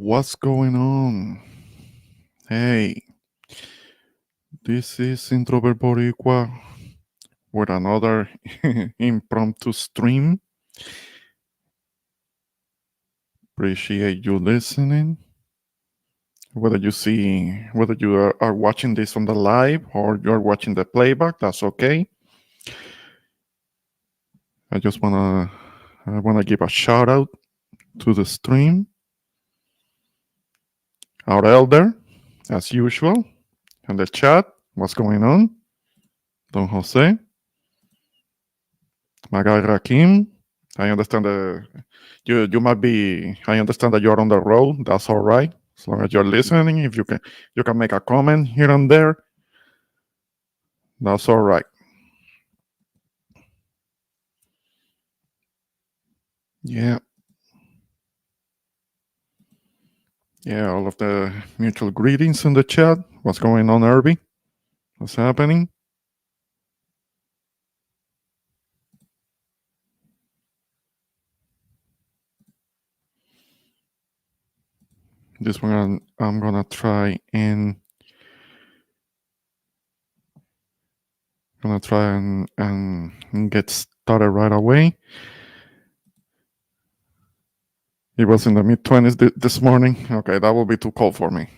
What's going on? Hey, this is Introvert Boricua with another impromptu stream. Appreciate you listening. Whether you are watching this on the live or you're watching the playback, that's okay. I wanna give a shout out to the stream. Our elder, as usual, and the chat. What's going on? Don Jose, my guy Rakim. I understand you might be. I understand that you're on the road. That's all right. As long as you're listening, if you can make a comment here and there. That's all right. Yeah, yeah. All of the mutual greetings in the chat. What's going on, Irby? What's happening? This one I'm gonna try and get started right away. It was in the mid-20s this morning. Okay, that will be too cold for me.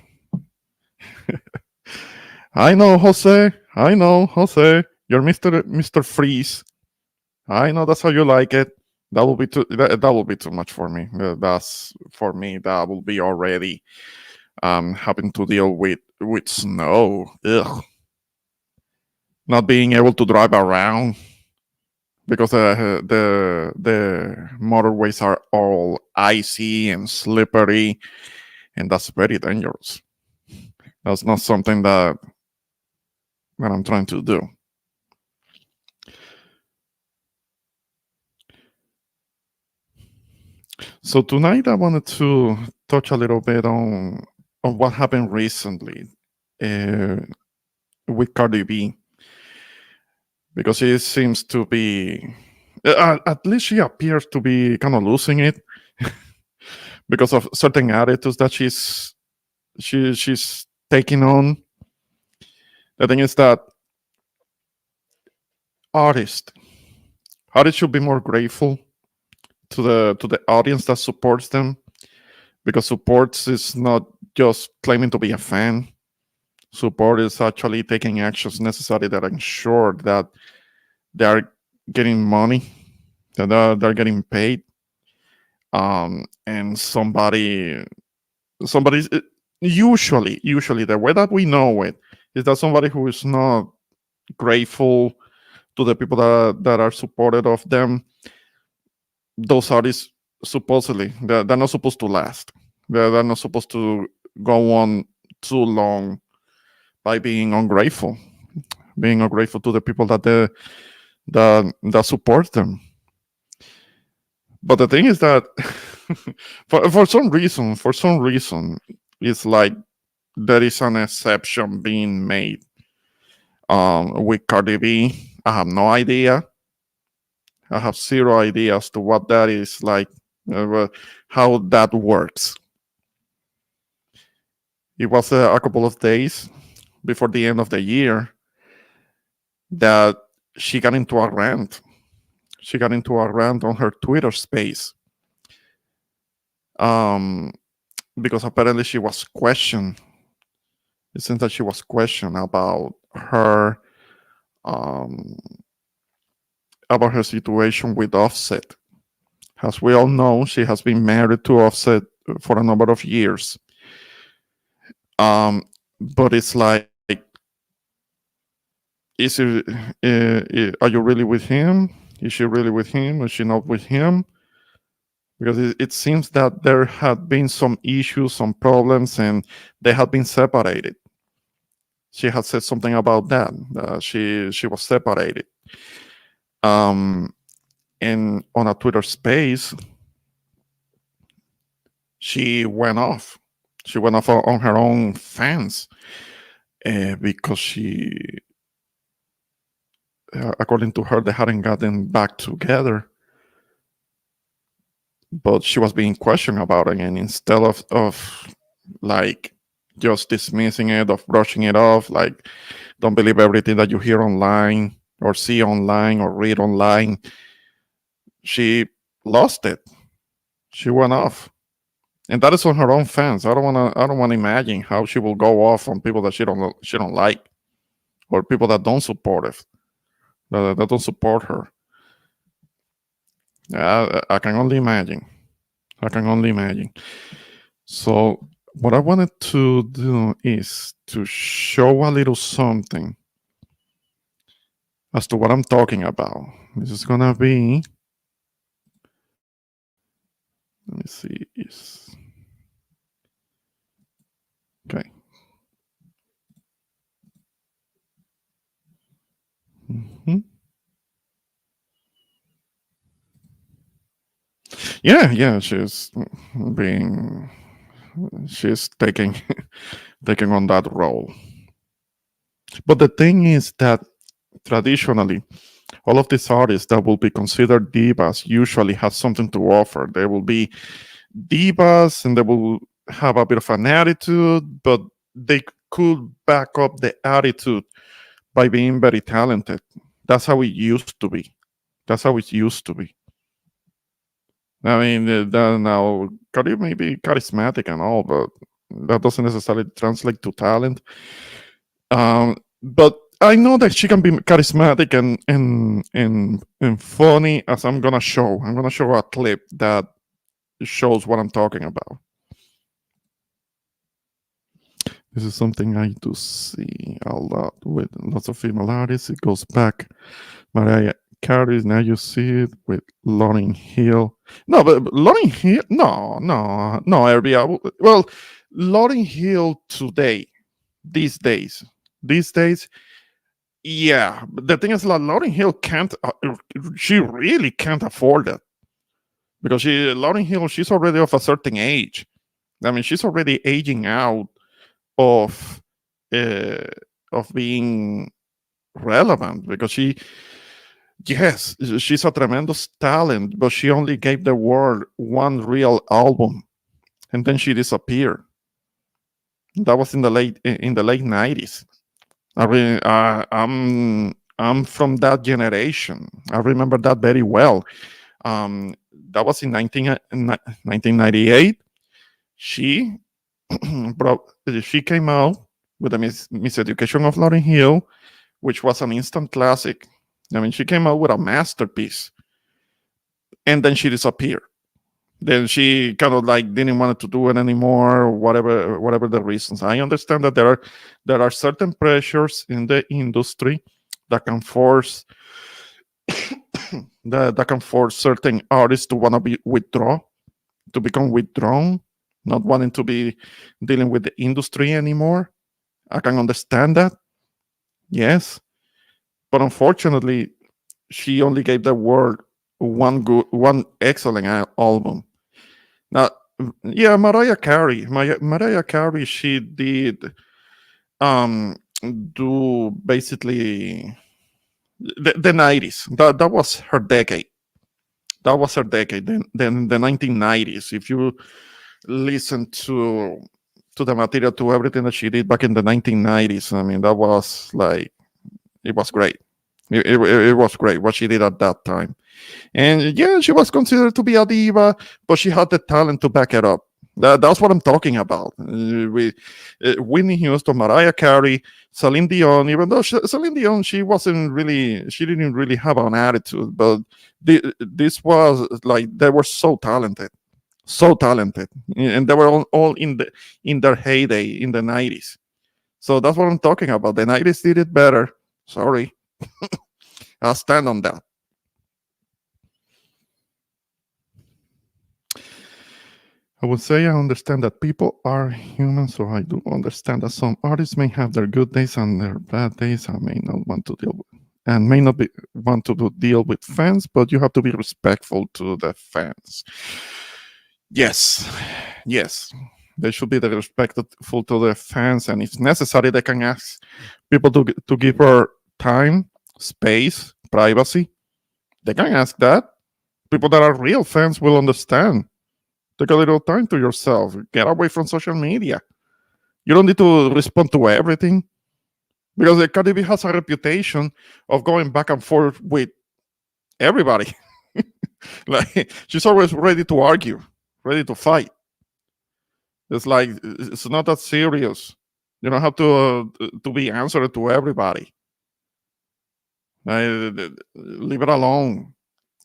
I know, Jose. I know, Jose. You're Mr. Freeze. I know that's how you like it. That will be too much for me. That's for me. That will be already having to deal with snow. Ugh. Not being able to drive around because the motorways are all icy and slippery, and that's very dangerous. That's not something that I'm trying to do. So tonight I wanted to touch a little bit on what happened recently uh, with Cardi B, because she seems to be, at least she appears to be kind of losing it because of certain attitudes that she's taking on. The thing is that artists artists should be more grateful to the audience that supports them, because support is not just claiming to be a fan. Support is actually taking actions necessary that ensure that they are getting money, that they're getting paid. And somebody's usually the way that we know it is that somebody who is not grateful to the people that are supported of them, those artists supposedly they're not supposed to last. They're not supposed to go on too long by being ungrateful to the people that support them. But the thing is that for some reason, it's like there is an exception being made with Cardi B. I have no idea. I have zero idea as to what that is like, how that works. It was a couple of days before the end of the year that she got into a rant. She got into a rant on her Twitter space, because apparently she was questioned. It seems that she was questioned um, about her situation with Offset. As we all know, she has been married to Offset for a number of years. But it's like, is it? Are you really with him? Is she really with him? Is she not with him? Because it seems that there had been some issues, some problems, and they had been separated. She had said something about that. She was separated. And on a Twitter space, she went off. She went off on her own fans because according to her, they hadn't gotten back together. but she was being questioned about it, and instead of like just dismissing it, of brushing it off, like don't believe everything that you hear online or see online or read online, she lost it. She went off, and that is on her own fans. I don't want to imagine how she will go off on people that she don't like, or people that don't support it, that don't support her. I can only imagine. I can only imagine. So what I wanted to do is to show a little something as to what I'm talking about. This is gonna be. Let me see. Is okay. Mhm. Yeah, yeah. Being. She's taking taking on that role. But the thing is that traditionally, all of these artists that will be considered divas usually have something to offer. They will be divas and they will have a bit of an attitude, but they could back up the attitude by being very talented. That's how it used to be. That's how it used to be. I mean, now Cardi may be charismatic and all, but that doesn't necessarily translate to talent. But I know that she can be charismatic and funny, as I'm gonna show. I'm gonna show a clip that shows what I'm talking about. This is something I do see a lot with lots of female artists. It goes back Mariah Carey. Now you see it with Lauryn Hill. No, but Lauryn Hill. No, Herbie. Well, Lauryn Hill today, these days, yeah. But the thing is, like, Lauryn Hill can't. She really can't afford it because Lauryn Hill, she's already of a certain age. I mean, she's already aging out of uh, of being relevant because yes, she's a tremendous talent, but she only gave the world one real album, and then she disappeared. That was in the late 90s. I mean, I'm from that generation. I remember that very well. That was in 1998. She she came out with the Miseducation of Lauryn Hill, which was an instant classic. I mean, she came out with a masterpiece, and then she disappeared. Then she kind of like didn't want to do it anymore, whatever the reasons. I understand that there are certain pressures in the industry that can force that can force certain artists to want to to become withdrawn, not wanting to be dealing with the industry anymore. I can understand that, yes, but unfortunately, she only gave the world one excellent album. Now, yeah, Mariah Carey, she did um do basically the 90s. That was her decade. That was her decade. Then the 1990s. If you listen to the material, to everything that she did back in the 1990s, I mean, that was like, it was great. It was great what she did at that time. And yeah, she was considered to be a diva, but she had the talent to back it up. That's what I'm talking about. Whitney Houston, Mariah Carey, Celine Dion. Even though Celine Dion, she didn't really have an attitude, but this was like, they were so talented, and they were all in their heyday in the 90s. So that's what I'm talking about. The 90s did it better. Sorry, I'll stand on that. I would say I understand that people are human, so I do understand that some artists may have their good days and their bad days. I may not want to deal with, and may not be want to deal with fans, but you have to be respectful to the fans. Yes, yes, they should be respectful to the fans, and if necessary, they can ask people to give her time, space, privacy. They can ask that. People that are real fans will understand. Take a little time to yourself. Get away from social media. You don't need to respond to everything because the Cardi B has a reputation of going back and forth with everybody. Like she's always ready to argue, ready to fight. It's like it's not that serious. You don't have to be answered to everybody. Leave it alone.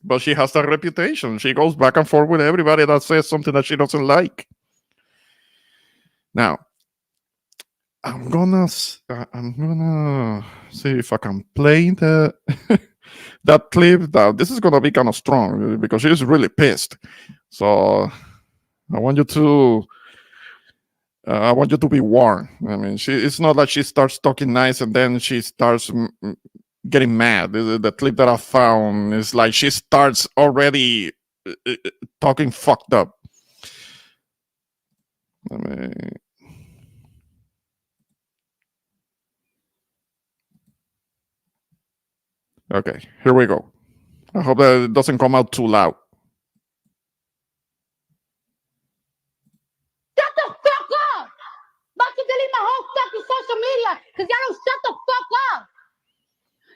But she has that reputation. She goes back and forth with everybody that says something that she doesn't like. Now, I'm gonna see if I can play the that clip. That this is gonna be kind of strong because she's really pissed. So I want you to I want you to be warned. I mean, it's not like she starts talking nice and then she starts getting mad. The clip that I found is like she starts already talking fucked up. I mean, okay, here we go. I hope that it doesn't come out too loud. Shut the fuck up! About to delete my whole fucking social media because y'all don't shut the fuck up.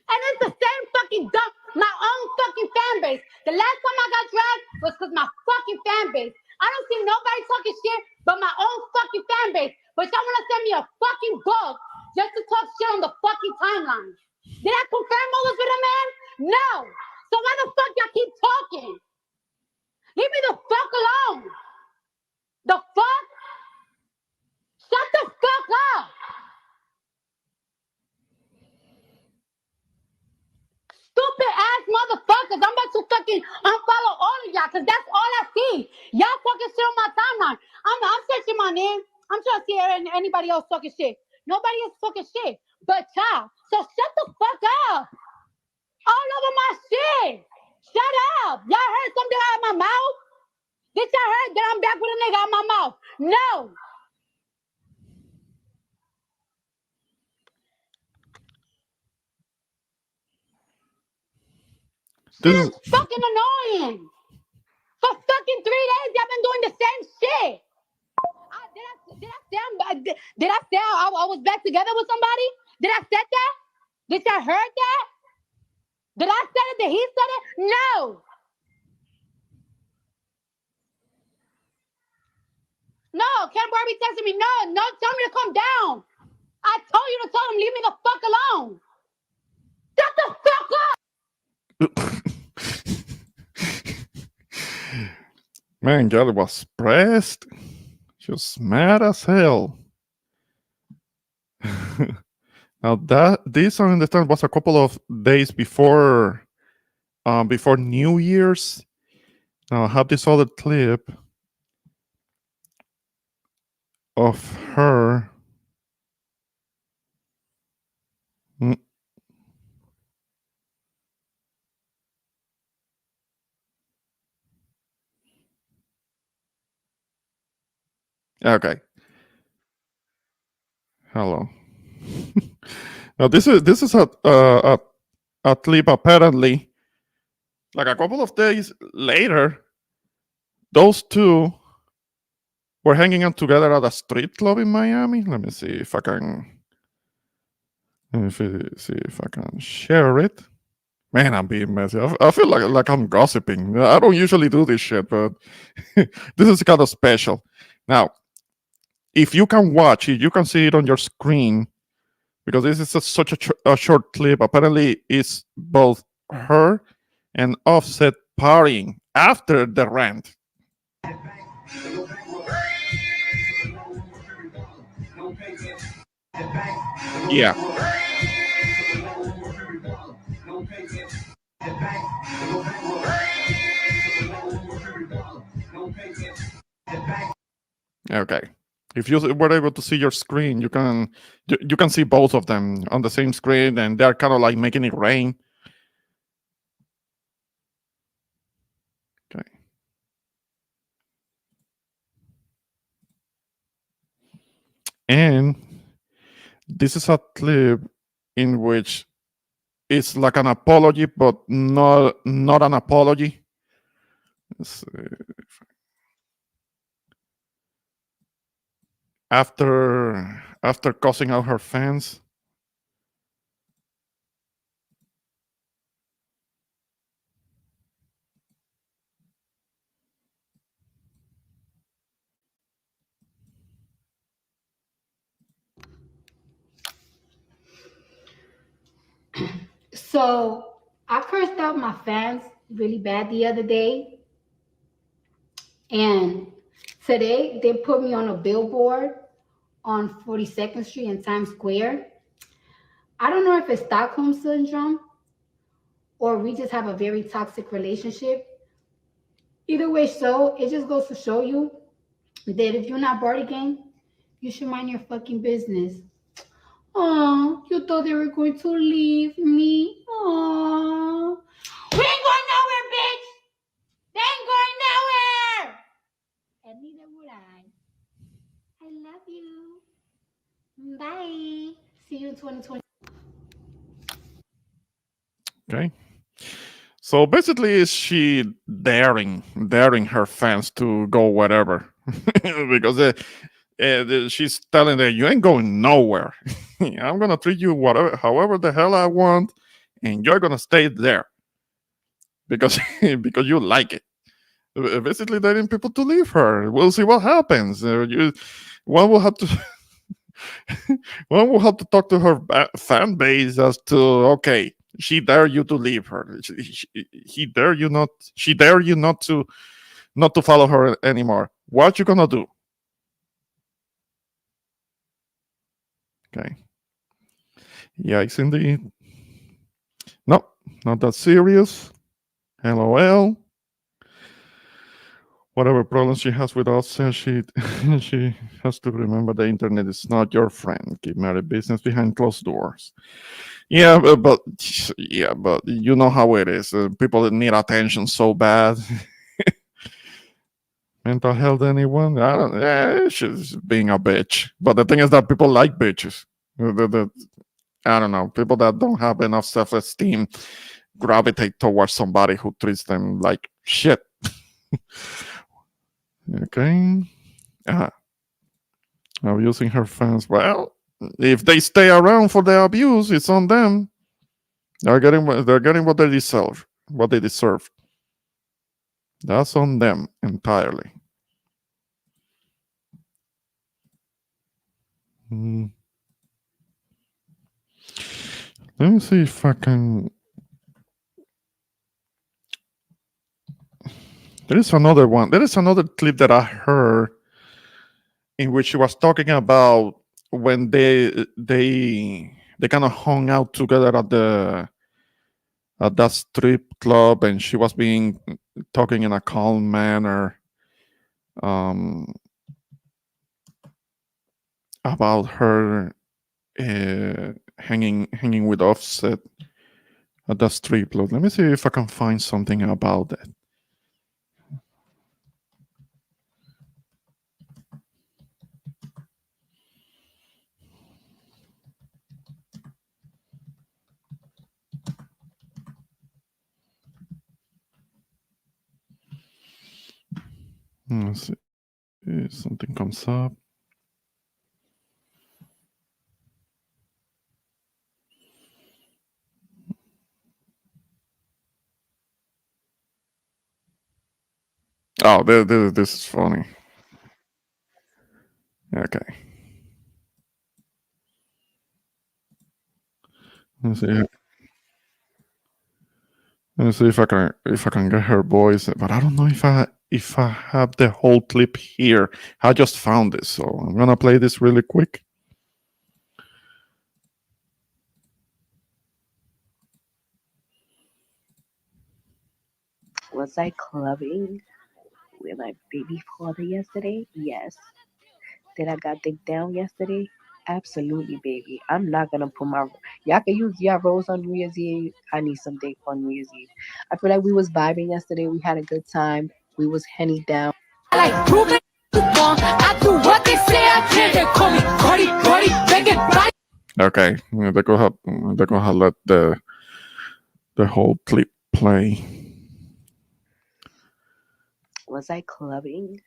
And it's the same fucking dump, my own fucking fan base. The last time I got dragged was because my fucking fan base. I don't see nobody talking shit but my own fucking fan base. But y'all want to send me a fucking book just to talk shit on the fucking timeline. Did I confirm all this with a man? No. So why the fuck y'all keep talking? Leave me the fuck alone. The fuck? Shut the fuck up. Stupid ass motherfuckers. I'm about to fucking unfollow all of y'all because that's all I see. Y'all fucking shit on my timeline. I'm searching my name. I'm trying to see anybody else talking shit. Nobody is fucking shit but y'all. So shut the fuck up. All over my shit. Shut up. Y'all heard something out of my mouth? Did y'all heard that I'm back with a nigga out my mouth? No. This is fucking annoying. For fucking 3 days, y'all been doing the same shit. Did I say I was back together with somebody? Did I say that? Did y'all heard that? Did I say it? Did he say it? No. No, Ken Barbie texted me. No, tell me to calm down. I told you to tell him, leave me the fuck alone. Shut the fuck up. Man, girl was pressed. She was mad as hell. Now this I understand was a couple of days before New Year's. Now I have this other clip of her. Okay. Hello. Now this is a clip apparently. Like a couple of days later, those two were hanging out together at a street club in Miami. Let me see if I can. See if I can share it. Man, I'm being messy. I feel like I'm gossiping. I don't usually do this shit, but this is kind of special. Now, if you can watch it, you can see it on your screen because this is such a short clip. Apparently, it's both her and Offset partying after the rant. Yeah. Okay. If you were able to see your screen, you can see both of them on the same screen, and they're kind of like making it rain. Okay. And this is a clip in which it's like an apology, but not an apology. Let's see. After cussing out her fans. So I cursed out my fans really bad the other day, and today they put me on a billboard on 42nd Street in Times Square. I don't know if it's Stockholm syndrome or we just have a very toxic relationship. Either way, so it just goes to show you that if you're not born again, you should mind your fucking business. Oh, you thought they were going to leave me. Oh, we ain't going nowhere, bitch. They ain't going nowhere. And neither would I. I love you. Bye. See you in 2020. Okay. So basically, is she daring her fans to go wherever? Because she's telling them, you ain't going nowhere. I'm gonna treat you whatever, however the hell I want, and you're gonna stay there because because you like it. Basically, daring people to leave her. We'll see what happens. One will have to one will have to talk to her fan base as to, okay, she dare you to leave her. He dare you not. She dare you not to follow her anymore. What you gonna do? Okay. Yikes, indeed. No, not that serious. LOL. Whatever problems she has with us, she has to remember the internet is not your friend. Keep merry business behind closed doors. Yeah, but yeah, but you know how it is. People that need attention so bad. Mental health, anyone? I don't. Yeah, she's being a bitch. But the thing is that people like bitches. I don't know. People that don't have enough self-esteem gravitate towards somebody who treats them like shit. Okay. Abusing her fans. Well, if they stay around for the abuse, it's on them. They're getting what they deserve. What they deserve. That's on them entirely. Mm. Let me see if I can. There is another one. There is another clip that I heard in which she was talking about when they kind of hung out together at that strip club, and she was being talking in a calm manner um, about her hanging with Offset at that strip club. Let me see if I can find something about that. Let's see if something comes up. Oh, this is funny. Okay. Let's see. Let's see if I can get her voice, but I don't know if I have the whole clip here. I just found this, so I'm gonna play this really quick. Was I clubbing with my baby father yesterday? Yes. Did I got dick down yesterday? Absolutely, baby. I'm not gonna put my y'all can use y'all rose on New Year's Eve. I need some dick on New Year's Eve. I feel like we was vibing yesterday. We had a good time. We was henny down. I like proving I do what they say I can. They call me Cardi, begging right. Okay, they're gonna let the whole clip play. Was I clubbing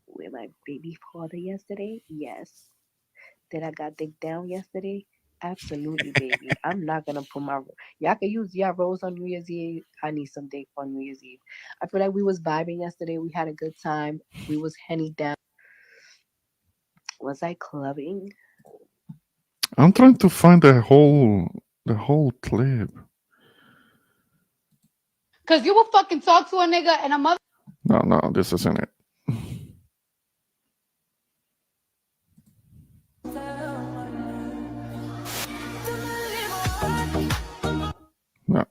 with my baby father yesterday? Yes. Did I got dick down yesterday? Absolutely, baby. I'm not gonna put my y'all can use y'all rolls on New Year's Eve. I need some dick on New Year's Eve. I feel like we was vibing yesterday. We had a good time. We was henny down. Was I clubbing? I'm trying to find the whole clip. Cause you will fucking talk to a nigga and a mother. No, no, this isn't it. No.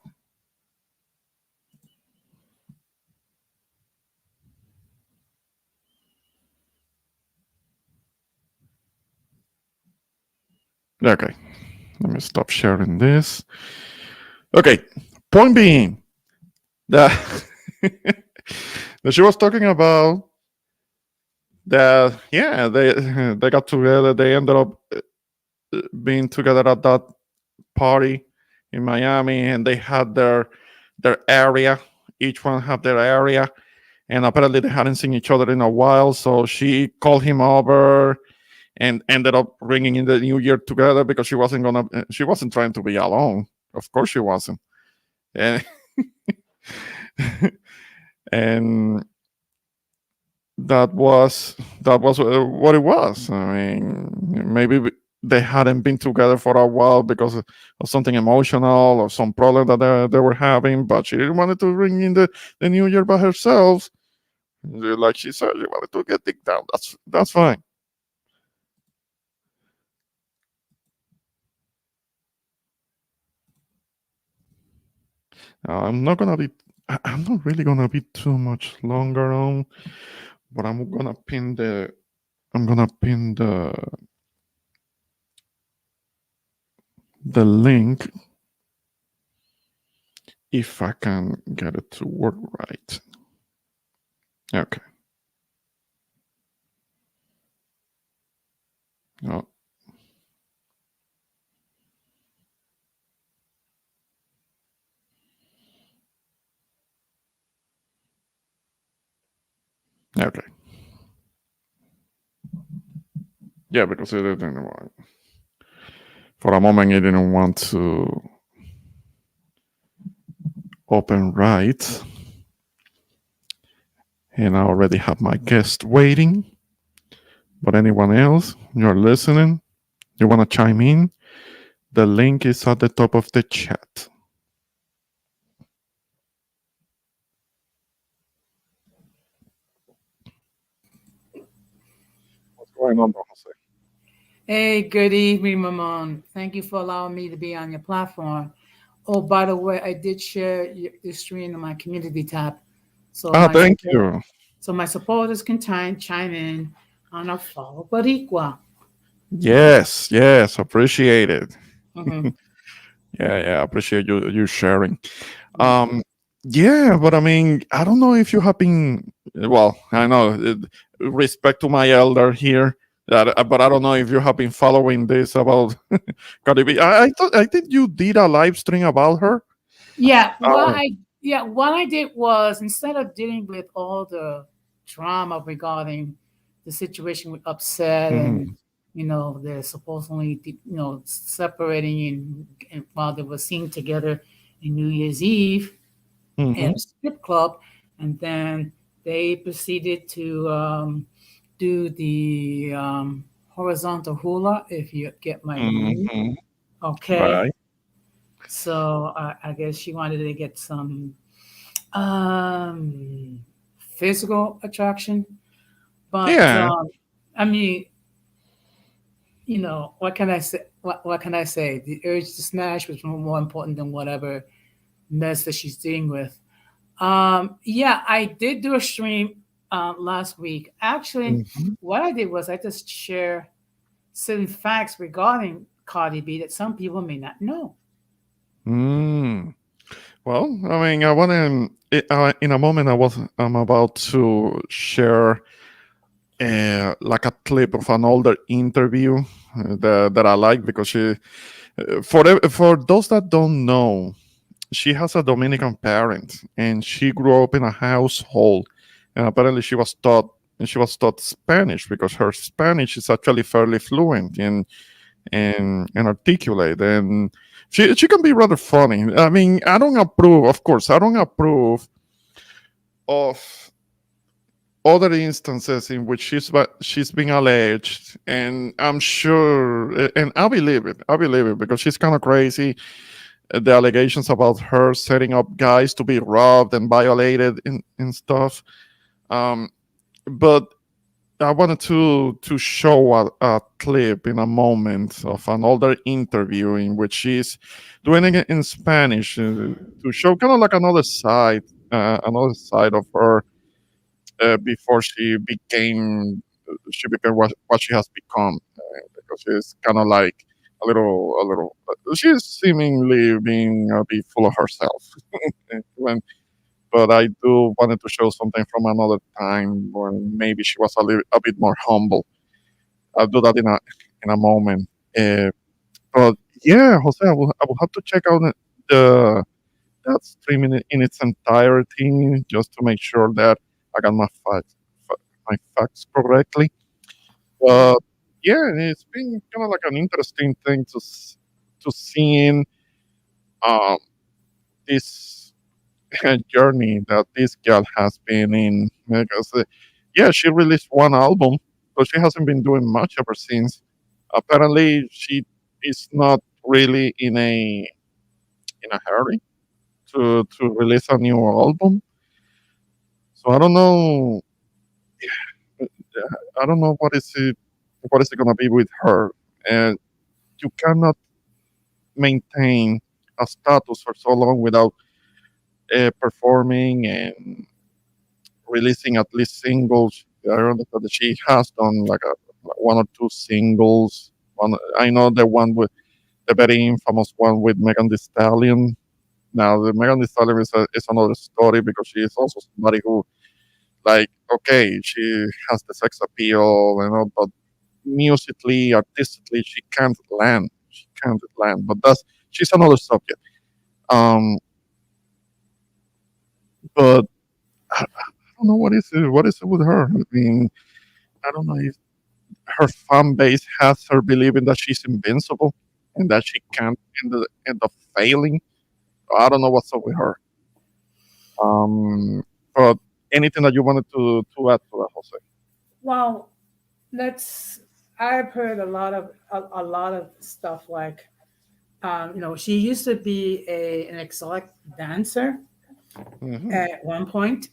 Okay. Let me stop sharing this. Okay. Point being that, that she was talking about that, yeah, they got together. They ended up being together at that party in Miami, and they had their area. Each one had their area, and apparently they hadn't seen each other in a while. So she called him over and ended up ringing in the new year together because she wasn't trying to be alone. Of course, she wasn't, and and that was what it was. I mean, maybe they hadn't been together for a while because of something emotional or some problem that they were having, but she didn't want to ring in the new year by herself. Like she said, she wanted to get dick down. That's fine. I'm not gonna be. I'm not really gonna be too much longer on, but I'm gonna pin the. I'm gonna pin the link if I can get it to work right. Okay. Oh. Okay. Yeah, because it didn't want. For a moment, it didn't want to open right, and I already have my guest waiting. But anyone else, you're listening, you want to chime in? The link is at the top of the chat. What's going on, Jose? Hey, good evening, Mamon. Thank you for allowing me to be on your platform. Oh, by the way, I did share your stream in my community tab, so Ah, thank you. my supporters can chime in on a follow but equal. Yes, appreciate it. Mm-hmm. Yeah, appreciate you sharing. Um, yeah, but I mean, I don't know if you have been. Well, I know respect to my elder here, but I don't know if you have been following this about Cardi B. I think you did a live stream about her. Yeah, Uh, what I did was instead of dealing with all the drama regarding the situation with Upset and mhm, they're supposedly separating and while they were seen together in New Year's Eve in mhm, a strip club, and then they proceeded to do the horizontal hula, if you get my meaning. mhm. Okay, Right. so I guess she wanted to get some um, physical attraction, but Yeah. I mean, what can I say? What can I say? The urge to smash was more important than whatever mess that she's dealing with. Yeah, I did do a stream last week. Actually, Mhm. what I did was I just share certain facts regarding Cardi B that some people may not know. Mm. Well, I mean, I want to. In a moment, I'm about to share like a clip of an older interview that I like because for those that don't know, she has a Dominican parent and she grew up in a household and apparently she was taught Spanish because her Spanish is actually fairly fluent and articulate, and she can be rather funny. I mean, I don't approve, of course, I don't approve of other instances in which she's being alleged, and I'm sure, and I believe it because she's kind of crazy. The allegations about her setting up guys to be robbed and violated and stuff. Um, but I wanted to show a clip in a moment of an older interview in which she's doing it in Spanish to show kind of like another side of her before she became what she has become, because she's kind of like a little she's seemingly being a bit full of herself. when but I do wanted to show something from another time when maybe she was a bit more humble. I'll do that in a moment. But yeah, Jose, I will have to check out the that stream in its entirety just to make sure that I got my facts correctly. But yeah, it's been kind of like an interesting thing to seeing um, this journey that this girl has been in. Because yeah, she released one album, but she hasn't been doing much ever since. Apparently, she is not really in a hurry to release a new album. So I don't know what is it gonna be with her. And you cannot maintain a status for so long without performing and releasing at least singles. I understand that she has done like one or two singles. I know the one with the very infamous one with Megan Thee Stallion. Now, the Megan Thee Stallion is another story because she is also somebody who, like, okay, she has the sex appeal, but musically, artistically, she can't land. She can't land. But she's another subject. Um, but I don't know what is it with her. I mean, I don't know if her fan base has her believing that she's invincible and that she can't end up failing. I don't know what's up with her. But anything that you wanted to add to that, Jose? Well, that's I've heard a lot of stuff like she used to be an exotic dancer Hmm. at one point,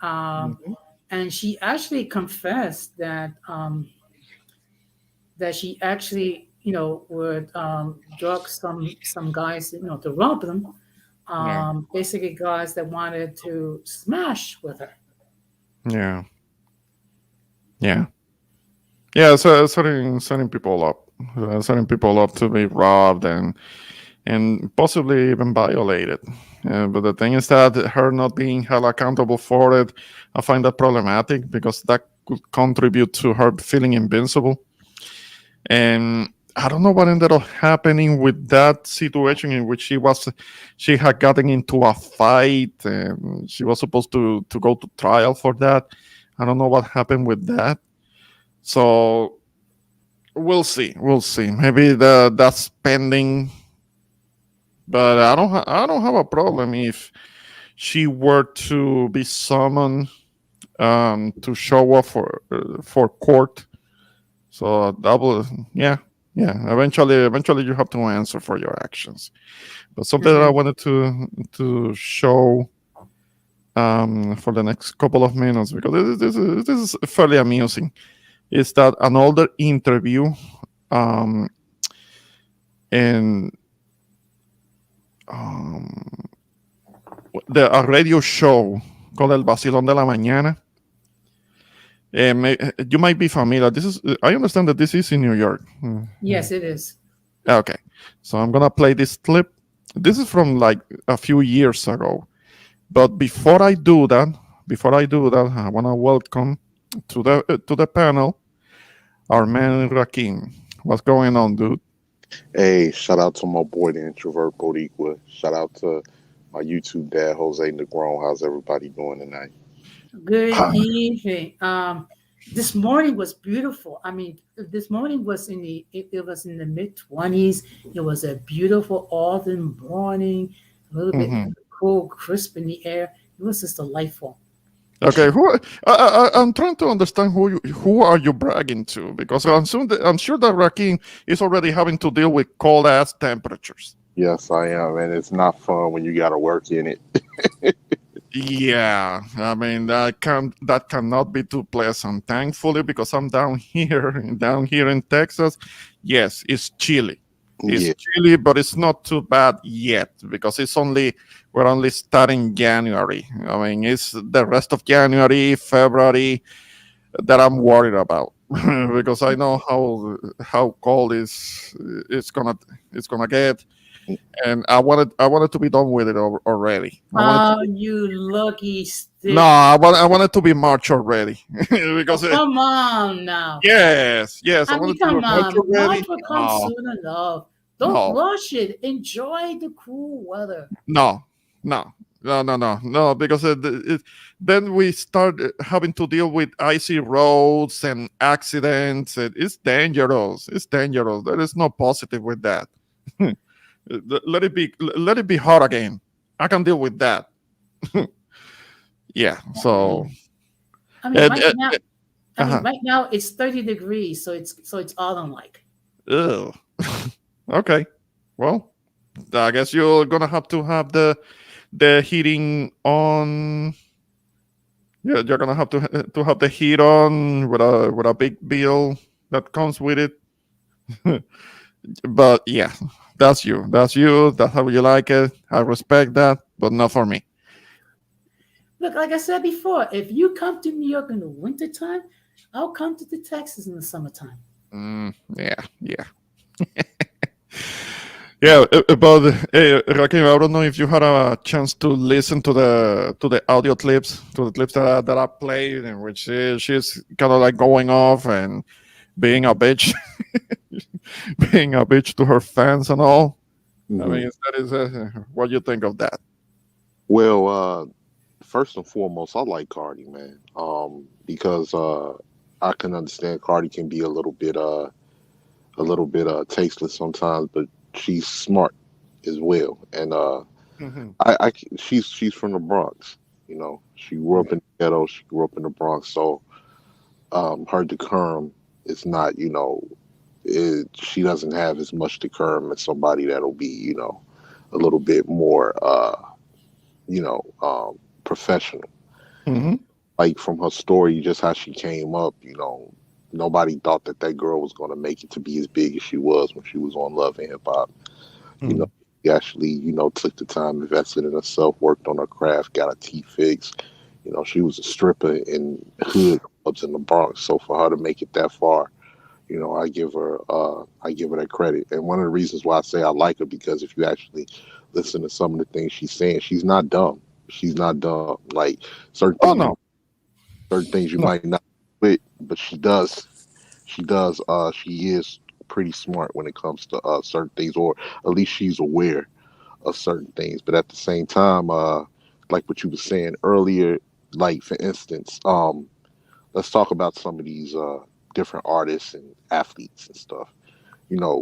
um, Hmm. and she actually confessed that she actually would drug some guys to rob them, Yeah. basically guys that wanted to smash with her. Yeah, yeah, yeah. So setting people up to be robbed and possibly even violated. But the thing is that her not being held accountable for it, I find that problematic because that could contribute to her feeling invincible. And I don't know what ended up happening with that situation in which she had gotten into a fight and she was supposed to go to trial for that. I don't know what happened with that. So we'll see. We'll see. Maybe that's pending, but I don't have a problem if she were to be summoned to show up for court. So that will, yeah, yeah. Eventually, you have to answer for your actions. But something that I Hmm. wanted to show for the next couple of minutes because this is fairly amusing. Is that an older interview um, in um, a radio show called El Vacilón de la Mañana. You might be familiar. I understand that this is in New York. Yes, it is. Okay, so I'm gonna play this clip. This is from like a few years ago. But before I do that, I wanna welcome to the panel our man Rakim. What's going on, dude? Hey, shout out to my boy, the introvert Boricua. Shout out to my YouTube dad, Jose Negron. How's everybody doing tonight? Good evening. This morning was beautiful. I mean, this morning was it was in the mid 20s. It was a beautiful autumn morning, a little bit Mhm. cool, crisp in the air. It was just delightful. Okay, I'm trying to understand who are you bragging to, because I'm sure that Rakim is already having to deal with cold ass temperatures. Yes, I am, and it's not fun when you got to work in it. Yeah, I mean that cannot be too pleasant. Thankfully, because I'm down here down here in Texas, yes, it's chilly. It's Yeah, chilly, but it's not too bad yet because we're only starting January. I mean, it's the rest of January, February that I'm worried about because I know how cold it's gonna it's gonna get, and I wanted to be done with it already. I wanted to Oh, you lucky no, stick. I wanted to be March already Oh, because come on now. yes, I I mean, wanted to be come March on. already. March will come No, soon enough. Don't no, rush it. Enjoy the cool weather. no, no, no, because then we start having to deal with icy roads and accidents. It's dangerous. It's dangerous. There is no positive with that. Let it be hot again. I can deal with that. Yeah. So I mean, and, right now, uh-huh. right now it's 30 degrees, so it's autumn like. Ugh. Okay. Well, I guess you're gonna have to have the heating on. Yeah, you're gonna have to have the heat on with a big bill that comes with it. But yeah, that's you. That's you. That's how you like it. I respect that, but not for me. Look, like I said before, if you come to New York in the wintertime, I'll come to the Texas in the summertime. Yeah, yeah. Yeah, but Rakim, I don't know if you had a chance to listen to the audio clips, to the clips that I played, in which she's kind of like going off and being a bitch, being a bitch to her fans and all. I hmm mean, that is what you think of that? Well, first and foremost, I like Cardi, man. Because I can understand Cardi can be a little bit tasteless sometimes, but she's smart as well. And Hmm. she's from the Bronx. You know, she grew up in the ghetto. She grew up in the Bronx, so her decorum is not, she doesn't have as much decorum as somebody that'll be, a little bit more, professional. Hmm. Like from her story, just how she came up, nobody thought that that girl was going to make it to be as big as she was when she was on Love and Hip Hop. You know, Hmm. she actually, took the time, invested in herself, worked on her craft, got her teeth fixed. She was a stripper in hood clubs in the Bronx. So for her to make it that far, I give her that credit. And one of the reasons why I say I like her, because if you actually listen to some of the things she's saying, she's not dumb. She's not dumb. Like Oh no, certain things you no. might not with, but she is pretty smart when it comes to certain things, or at least she's aware of certain things. But at the same time, like what you were saying earlier, like for instance, let's talk about some of these different artists and athletes and stuff.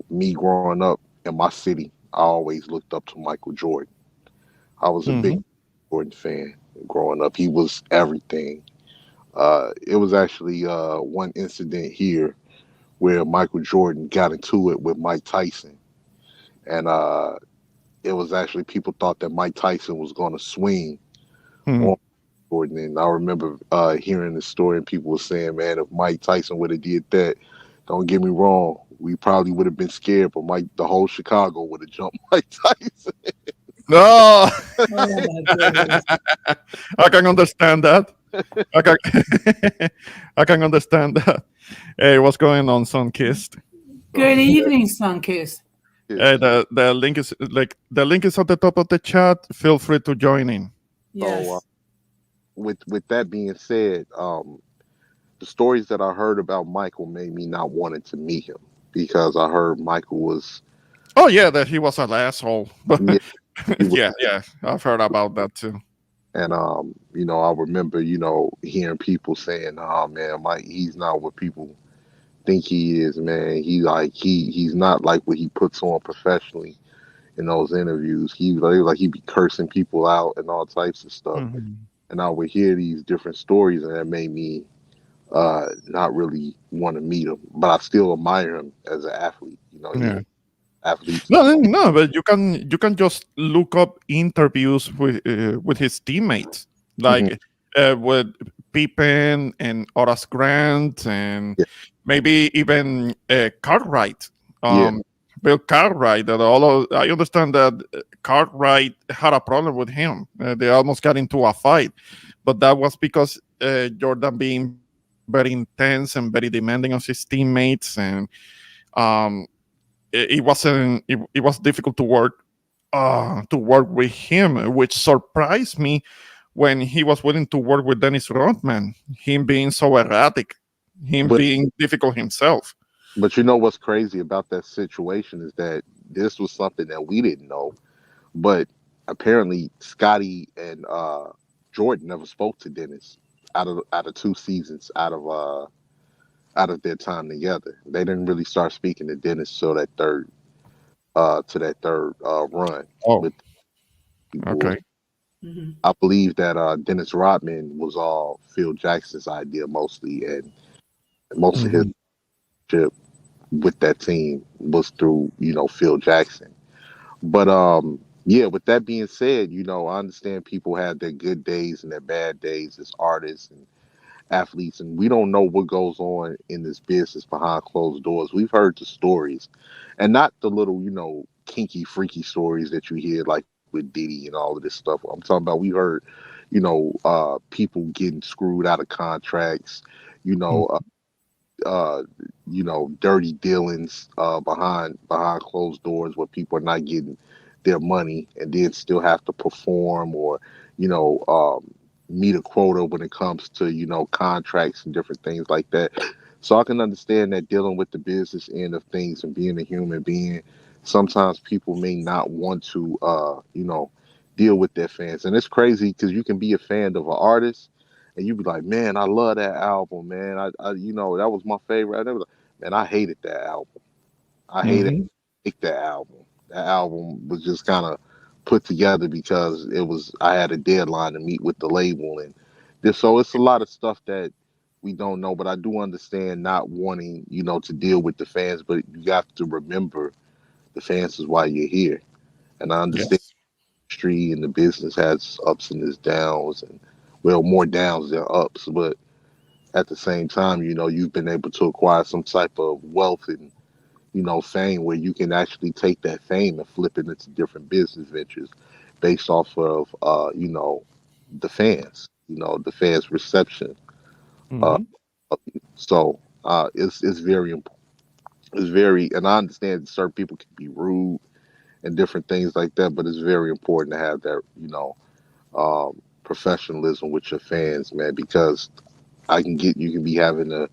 Me growing up in my city, I always looked up to Michael Jordan. I was a big Hmm. Jordan fan growing up. He was everything. It was actually one incident here where Michael Jordan got into it with Mike Tyson, and it was actually people thought that Mike Tyson was going to swing Hmm. on Jordan. And I remember hearing the story, and people were saying, "Man, if Mike Tyson would have did that, don't get me wrong, we probably would have been scared, but the whole Chicago would have jumped Mike Tyson." No, Oh my goodness. I can understand that. I can, I can understand that. Hey, what's going on, Sunkist? So Good evening, Sunkiss. Hey, yes, the link is at the top of the chat. Feel free to join in. so Yes. with that being said, the stories that I heard about Michael made me not wanting to meet him because I heard Michael was, Oh yeah, that he was an asshole. But yeah, he was, yeah, I've heard about that too. And I remember, hearing people saying, "Oh man, Mike, he's not what people think he is, man. He's not like what he puts on professionally in those interviews. He'd be cursing people out and all types of stuff." Mhm. And I would hear these different stories, and that made me not really want to meet him. But I still admire him as an athlete. He's Yeah. an athlete. No, no, no, but you can just look up interviews with his teammates, Mhm. like with Pippen and Horace Grant, and Yeah, maybe even Cartwright, yeah, Bill Cartwright. That I understand that Cartwright had a problem with him. They almost got into a fight, but that was because Jordan being very intense and very demanding of his teammates, and um, it wasn't it was difficult to work with him, which surprised me when he was willing to work with Dennis Rodman, him being so erratic, him but being difficult himself. but you know what's crazy about that situation is that this was something that we didn't know, but apparently Scotty and Jordan never spoke to Dennis out of 2 seasons out of their time together. They didn't really start speaking to Dennis till that third run Oh, with the Bulls. okay. Hmm. I believe that Dennis Rodman was all Phil Jackson's idea mostly, and most of his Hmm. ship with that team was through Phil Jackson. But yeah, with that being said, I understand people have their good days and their bad days as artists and athletes, and we don't know what goes on in this business behind closed doors. We've heard the stories, and not the little, kinky, freaky stories that you hear like with Diddy and all of this stuff. I'm talking about we heard, people getting screwed out of contracts, you know, uh, dirty dealings behind closed doors where people are not getting their money and then still have to perform or you know meet a quota when it comes to contracts and different things like that. So I can understand that dealing with the business end of things and being a human being, sometimes people may not want to deal with their fans, and it's crazy because you can be a fan of an artist and you be like, man, I love that album, man. That was my favorite. I never, man, I hated that album. I hated Hmm. that album. That album was just kind of put together because I had a deadline to meet with the label, and so it's a lot of stuff that we don't know. But I do understand not wanting, to deal with the fans, but you have to remember the fans is why you're here, and I understand Yes. the industry and the business has ups and its downs, and well, more downs than ups, but at the same time, you've been able to acquire some type of wealth and, fame where you can actually take that fame and flip it into different business ventures based off of, the fans' reception. Uh, Hmm. so it's very important. It's very, and I understand certain people can be rude and different things like that, but it's very important to have that, professionalism with your fans, man, because you can be having a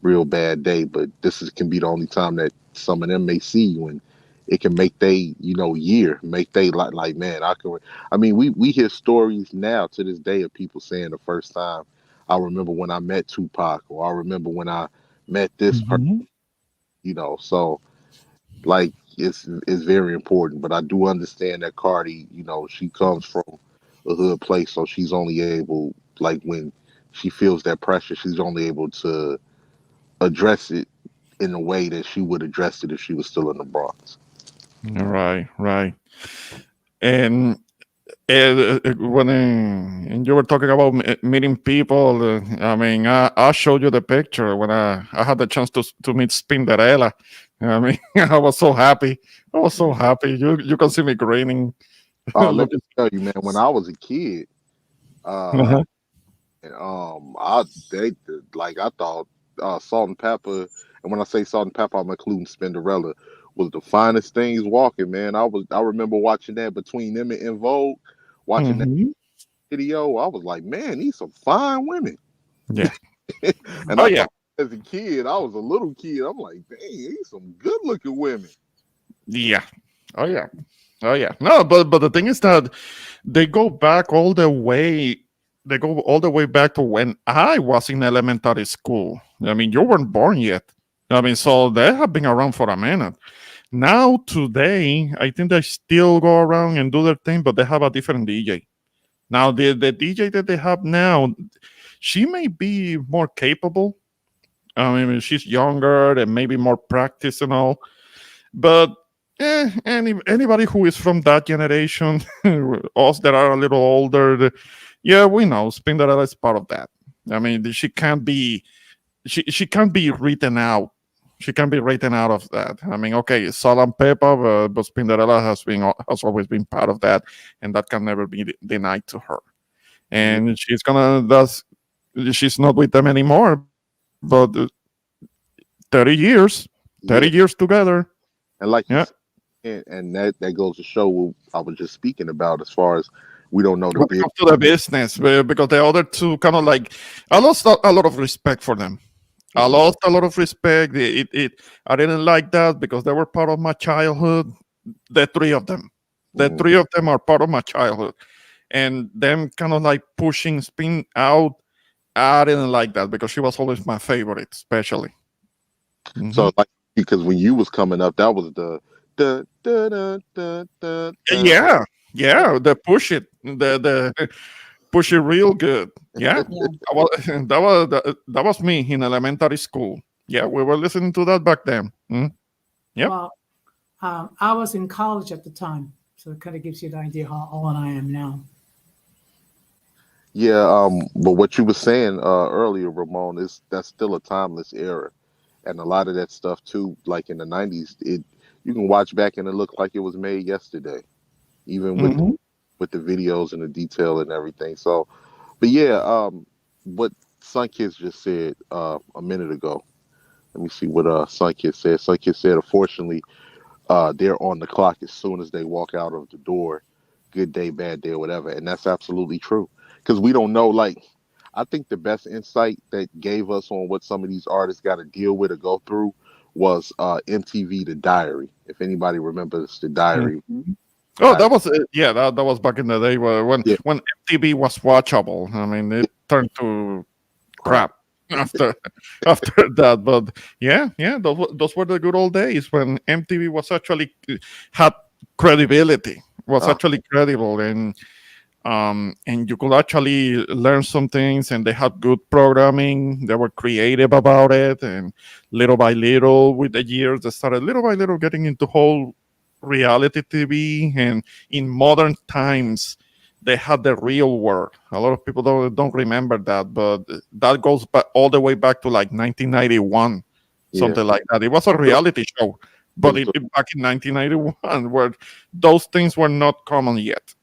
real bad day, but can be the only time that some of them may see you, and it can make they year, make they like man, I mean, we hear stories now to this day of people saying the first time, I remember when I met Tupac, or I remember when I met this person, Hmm. so like it's very important. But I do understand that Cardi, she comes from a hood place, so she's only able, like, when she feels that pressure, she's only able to address it in a way that she would address it if she was still in the Bronx. Right, right. And when and you were talking about meeting people, I mean, I showed you the picture when I had the chance to meet Spinderella. I mean, I was so happy. I was so happy. You can see me grinning. Let me Looking. tell you, man, when I was a kid, uh, Uh-huh. and, I thought Salt and Pepper, and when I say Salt and Pepper, I'm including Spinderella, was the finest things walking, man. I remember watching that between them and In Vogue, watching that Hmm. video. I was like, man, these some fine women. Yeah. And Oh I yeah. thought as a kid, I was a little kid. I'm like, dang, these some good looking women. Yeah. Oh yeah. Oh yeah, no, but the thing is that they go back all the way. They go all the way back to when I was in elementary school. I mean, you weren't born yet. I mean, so they have been around for a minute. Now today, I think they still go around and do their thing, but they have a different DJ. Now the DJ that they have now, she may be more capable. I mean, she's younger and maybe more practice and all. But anybody who is from that generation, us that are a little older, yeah, we know Spinderella is part of that. I mean, she can't be written out. She can be written out of that. I mean, okay, salt and pepper, but Spinderella has always been part of that, and that can never be denied to her. Yeah, And she's not with them anymore, but 30 yeah. years together. And like you Yeah. said, and that goes to show what I was just speaking about as far as we don't know the When it bit. comes to the business, because the other two kind of like I lost a lot of respect for them. I Mhm. lost a lot of respect. I didn't like that because they were part of my childhood. The three of them, the Mhm. three of them are part of my childhood, and them kind of like pushing Spin out. I didn't like that because she was always my favorite, especially. So Mhm. like because when you was coming up, that was the Yeah, yeah, the push it, the push it real good. Yeah, Yeah. that was that was me in elementary school. Yeah, we were listening to that back then. Mm. Yep. Well, I was in college at the time, so it kind of gives you the idea how old I am now. Yeah, but what you were saying earlier, Ramon, is that's still a timeless era, and a lot of that stuff too, like in the '90s, it you can watch back and it looked like it was made yesterday, even with Hmm. with the videos and the detail and everything. So, but yeah, what Sun Kids just said a minute ago. Let me see what Sun Kids said. Sun Kids said, unfortunately, they're on the clock as soon as they walk out of the door. Good day, bad day, or whatever, and that's absolutely true because we don't know. Like, I think the best insight that gave us on what some of these artists got to deal with or go through was MTV The Diary. If anybody remembers The Diary, Oh, uh, that was yeah, that was back in the day yeah, when MTV was watchable. I mean, it turned to crap. crap after after that. But yeah, yeah, those were the good old days when MTV was actually had credibility, was Uh, actually credible, and you could actually learn some things, and they had good programming. They were creative about it, and little by little, with the years, they started little by little getting into whole reality TV. And in modern times, they had the real world. A lot of people don't remember that, but that goes back all the way back to like 1991, yeah, something like that. It was a it reality show, but was the back in 1991, where those things were not common yet.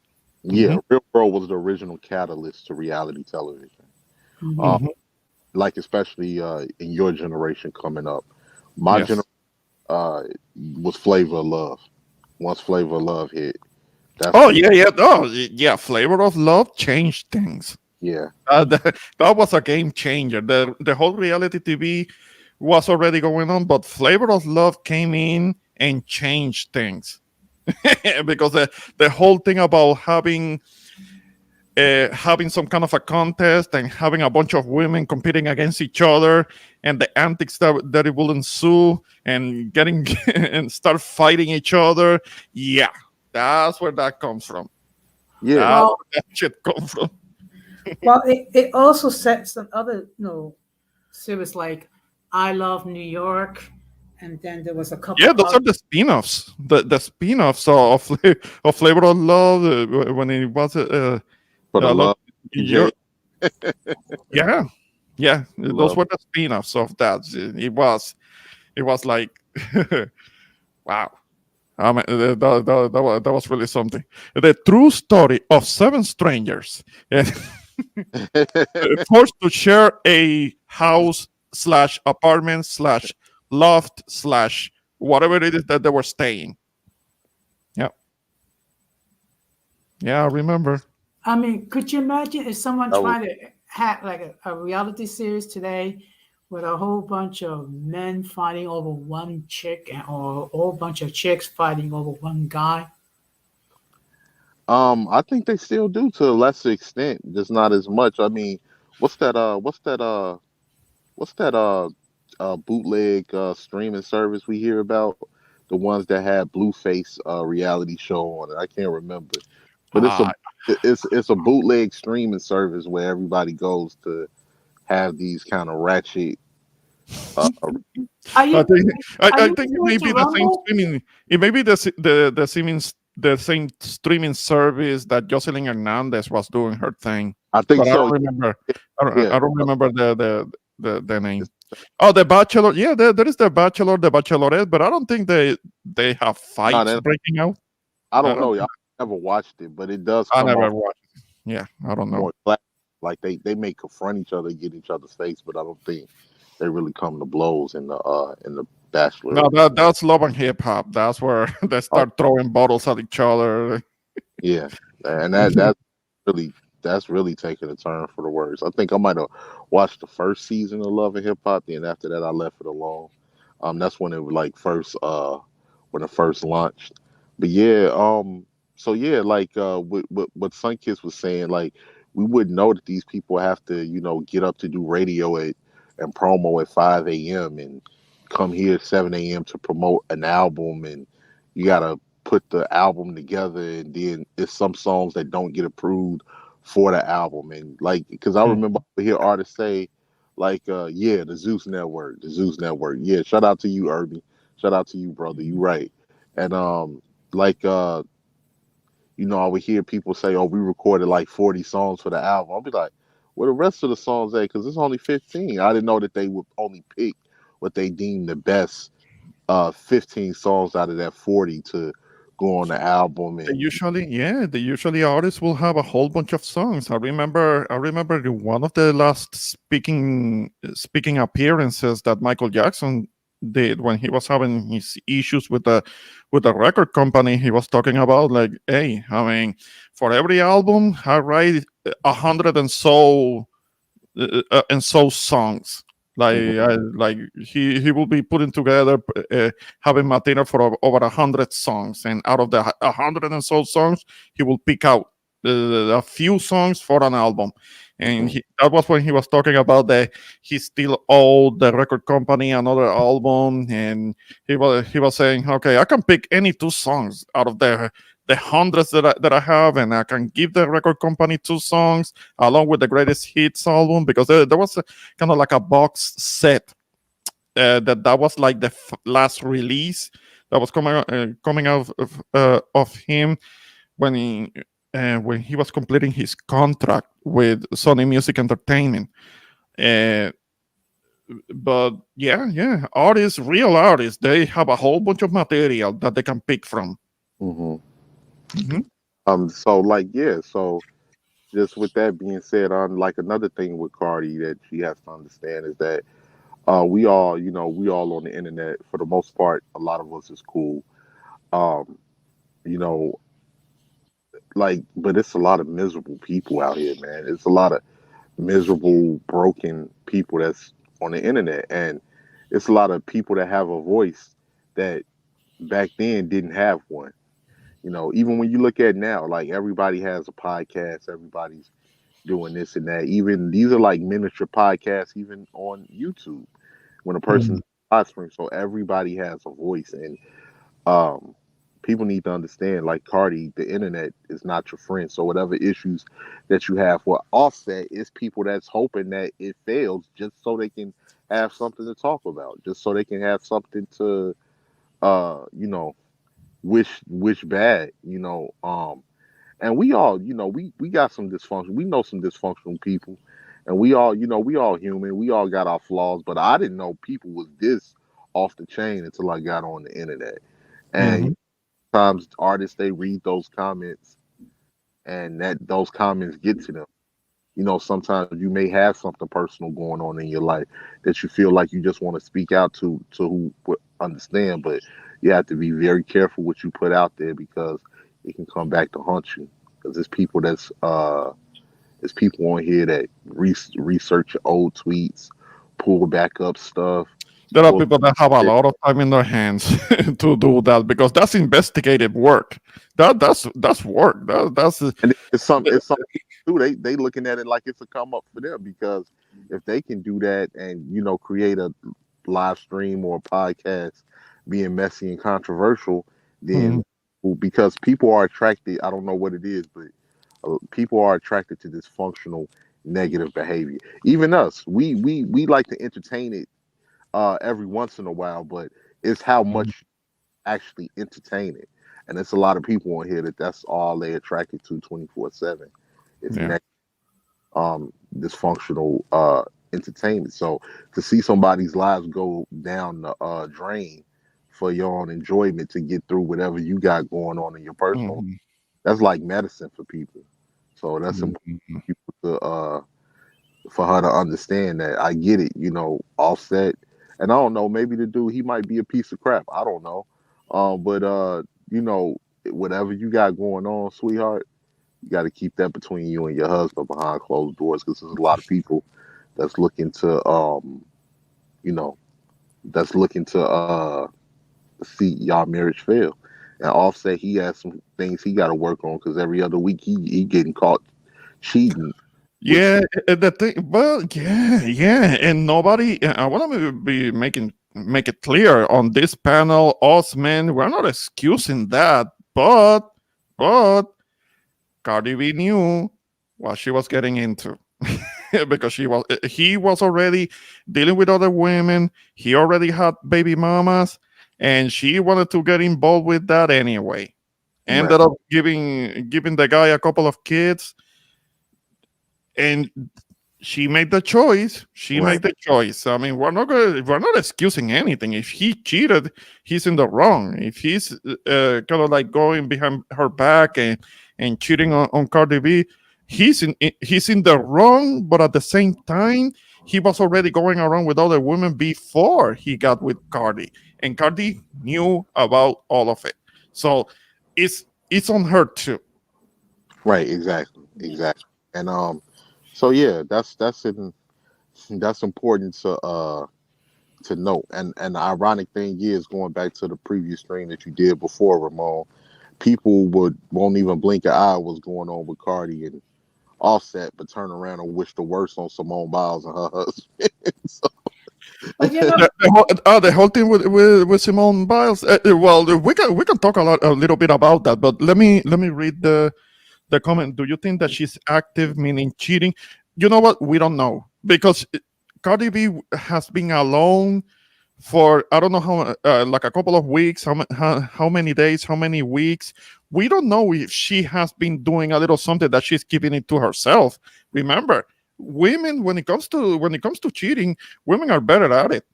yeah, Hmm. Real World was the original catalyst to reality television. Hmm. Uh, Hmm. like especially in your generation coming up, my generation Yes. was Flavor of Love. Once Flavor of Love hit, that's Oh when yeah, yeah. Oh yeah. Flavor of Love changed things. yeah, That was a game changer. The whole reality TV was already going on, but Flavor of Love came in and changed things. Because the whole thing about having some kind of a contest and having a bunch of women competing against each other, and the antics that it will ensue, and getting and start fighting each other. Yeah, that's where that comes from. yeah, That's Well, where that shit comes from. it also sets some other series like I Love New York, and then there was a couple Yeah, those other. are the spin-offs. The spin-offs of Flavor of Love, when it was for the a lot. love, DJ. Your, yeah, yeah, those Love, were the spin-offs of that. It was like wow. That was really something. The true story of seven strangers forced to share a house slash apartment slash loft slash whatever it is that they were staying. Yeah, yeah, I remember. I mean, could you imagine if someone that was tried to have like a reality series today with a whole bunch of men fighting over one chick or a whole bunch of chicks fighting over one guy? I think they still do to a lesser extent, just not as much. I mean, what's that? What's that? Bootleg streaming service we hear about? The ones that had Blueface reality show on it. I can't remember, but Uh, it's a bootleg streaming service where everybody goes to have these kind of ratchet. Uh, Are I you think are I you think it may referring to be the same Rumble? streaming. It may be the same streaming service that Jocelyn Hernandez was doing her thing, I think but I so. don't remember. Yeah, I don't remember the name. Oh, the Bachelor. Yeah, there is the Bachelor, the Bachelorette, but I don't think they have no, fights breaking out. I I don't don't. know. I never watched it, but it does I come never off watched. Yeah, I don't know. more class. Like they may confront each other, get each other's face, but I don't think they really come to blows in the No, Bachelor. that's love and hip hop. That's where they Oh start throwing bottles at each other. yeah, and really that's really taking a turn for the worse. I think I might have watched the first season of Love and Hip Hop, then after that I left it alone. That's when it was like first when it first launched. But yeah, so yeah, like what Sunkiss was saying, like we wouldn't know that these people have to, get up to do radio at and promo at 5 a.m. and come here at 7 a.m. to promote an album, and you gotta put the album together, and then it's some songs that don't get approved for the album, and like because I remember I hear artists say like yeah, the Zeus Network, yeah, shout out to you, Irby, shout out to you, brother, you right. And like I would hear people say, oh, we recorded like 40 songs for the album. I'll be like, where the rest of the songs at? Because it's only 15. I didn't know that they would only pick what they deemed the best 15 songs out of that 40 to go on the album. And They usually artists will have a whole bunch of songs. I remember one of the last speaking appearances that Michael Jackson did when he was having his issues with the record company. He was talking about like, hey, I mean, for every album, I write 100 and so songs. mhm, Like he will be putting together having material for over 100 songs, and out of the 100 and so songs, he will pick out a few songs for an album. And mhm, that was when he was talking about that he still owed the record company another album, and he was saying, okay, I can pick any two songs out of the hundreds that I have, and I can give the record company two songs along with the greatest hits album, because there was kind of like a box set that was like the last release that was coming out of him when he was completing his contract with Sony Music Entertainment. Uh, but yeah, artists, real artists, they have a whole bunch of material that they can pick from. mhm. Mhm. So like yeah, so just with that being said, on like another thing with Cardi that she has to understand is that we all, we all on the internet for the most part. A lot of us is cool. Um, you know, like, but it's a lot of miserable people out here, man. It's a lot of miserable, broken people that's on the internet, and it's a lot of people that have a voice that back then didn't have one. Even when you look at now, like everybody has a podcast, everybody's doing this and that. Even these are like miniature podcasts, even on YouTube when a person's live stream. So everybody has a voice, and um, people need to understand, like Cardi, the internet is not your friend. So whatever issues that you have for Offset is people that's hoping that it fails just so they can have something to talk about, just so they can have something to, uh, you know, wish bad, and we all, we got some dysfunction. We know some dysfunctional people, and we all, we all human. We all got our flaws, but I didn't know people was this off the chain until I got on the internet. And Mhm. sometimes artists, they read those comments, and that those comments get to them. Sometimes you may have something personal going on in your life that you feel like you just want to speak out to who would understand, but you have to be very careful what you put out there because it can come back to haunt you. Because there's people on here that research your old tweets, pull back up stuff, There are Well, people that have a yeah, lot of time in their hands to do that because that's investigative work. That's work. That's and it's some too. They looking at it like it's a come up for them because if they can do that and create a live stream or a podcast being messy and controversial, then Mhm. because people are attracted. I don't know what it is, but people are attracted to dysfunctional negative behavior. Even us, we like to entertain it every once in a while, but it's how much actually entertain it. And it's a lot of people on here that's all they attracted to 24/7 is Yeah. dysfunctional entertainment. So to see somebody's lives go down the drain for your own enjoyment to get through whatever you got going on in your personal, Mhm. that's like medicine for people. So that's important Mhm. for people to for her to understand that. I get it, Offset, and I don't know, maybe the dude he might be a piece of crap. I don't know, but you know, whatever you got going on, sweetheart, you got to keep that between you and your husband behind closed doors because there's a lot of people that's looking to you know, that's looking to see y'all marriage fail. And Offset, he has some things he got to work on because every other week he getting caught cheating with Yeah, the thing, well, yeah, and nobody. I want to be make it clear on this panel, us men, we're not excusing that, but Cardi B knew what she was getting into because he was already dealing with other women. He already had baby mamas, and she wanted to get involved with that anyway. right, Ended up giving the guy a couple of kids, and she made the choice. She right, made the choice. I mean, we're not excusing anything. If he cheated, he's in the wrong. If he's kind of like going behind her back and cheating on Cardi B, he's in the wrong. But at the same time, he was already going around with other women before he got with Cardi, and Cardi knew about all of it. So it's on her too. right, exactly, exactly. And so yeah, that's important to note. And the ironic thing is, going back to the previous stream that you did before, Ramon, people won't even blink an eye what's going on with Cardi and Offset, but turn around and wish the worst on Simone Biles and her husband. So, But you know, The whole thing with Simone Biles. Well, we can talk a little bit about that, but let me read the comment. Do you think that she's active, meaning cheating? You know what? We don't know because Cardi B has been alone for I don't know how like a couple of weeks, how many days, how many weeks. We don't know if she has been doing a little something that she's keeping it to herself. Remember, women when it comes to cheating, women are better at it,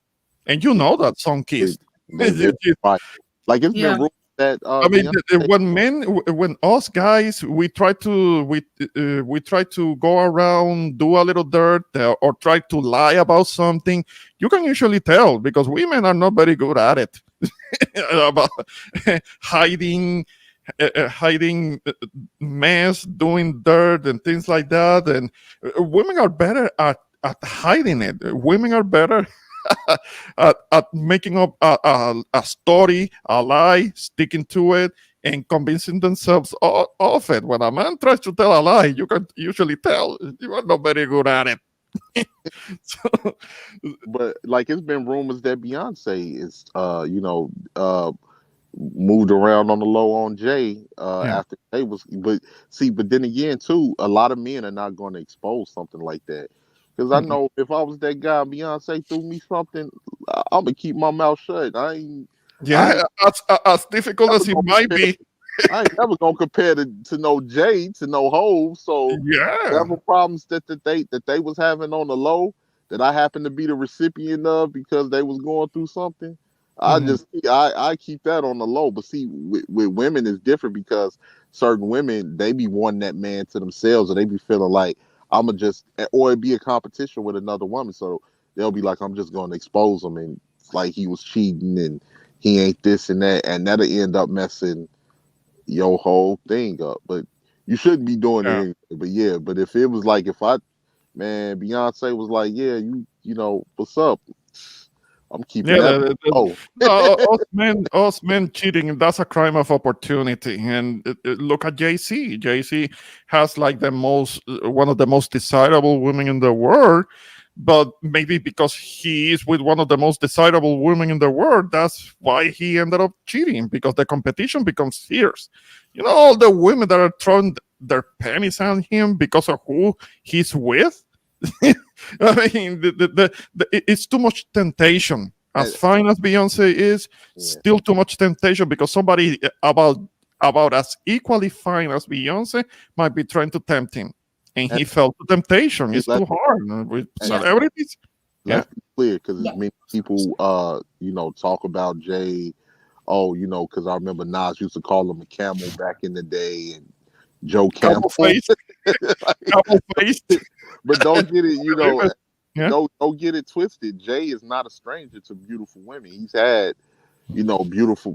and you know that song they, kissed. they very right. Like it's been yeah. rumors that I mean, Beyonce. when us guys we try to go around, do a little dirt, or try to lie about something, you can usually tell because women are not very good at it about hiding hiding mess, doing dirt and things like that, and women are better at hiding it. Women are better at making up a story, a lie, sticking to it, and convincing themselves of it. When a man tries to tell a lie, you can usually tell you are not very good at it. So, But like it's been rumors that Beyonce is moved around on the low on Jay yeah. after Jay was. But see, but then again, too, a lot of men are not going to expose something like that. Because I Mhm. know if I was that guy, Beyonce threw me something, I'm gonna keep my mouth shut. I Yeah, ain't as difficult never as it gonna might compare. be. I ain't never gonna compare to no Jay to no Hove. So Yeah. whatever problems that they was having on the low that I happened to be the recipient of because they was going through something. Mhm. I keep that on the low. But see, with women it's different because certain women they be wanting that man to themselves, or they be feeling like I'ma just, or it be a competition with another woman. So they'll be like, I'm just gonna expose him and like he was cheating and he ain't this and that, and that'll end up messing your whole thing up. But you shouldn't be doing it Yeah. anyway. But yeah, but if it was like if I man, Beyonce was like, yeah, you know, what's up? I'm keeping Yeah, that low. no, us men cheating, that's a crime of opportunity. And look at JC. JC has like one of the most desirable women in the world, but maybe because he is with one of the most desirable women in the world, that's why he ended up cheating, because the competition becomes fierce. You know, all the women that are throwing their pennies on him because of who he's with. I mean, it's too much temptation. As And, fine as Beyonce is, yeah, still too much temptation, because somebody about as equally fine as Beyonce might be trying to tempt him, and and he fell to temptation. see, It's too hard with Yeah. celebrities. Yeah, let's be clear because Yeah. as many people, talk about Jay. Oh, because I remember Nas used to call him a camel back in the day, and Joe Camel. couple face, couple face. But don't get it, Yeah, don't get it twisted. Jay is not a stranger to beautiful women. He's had,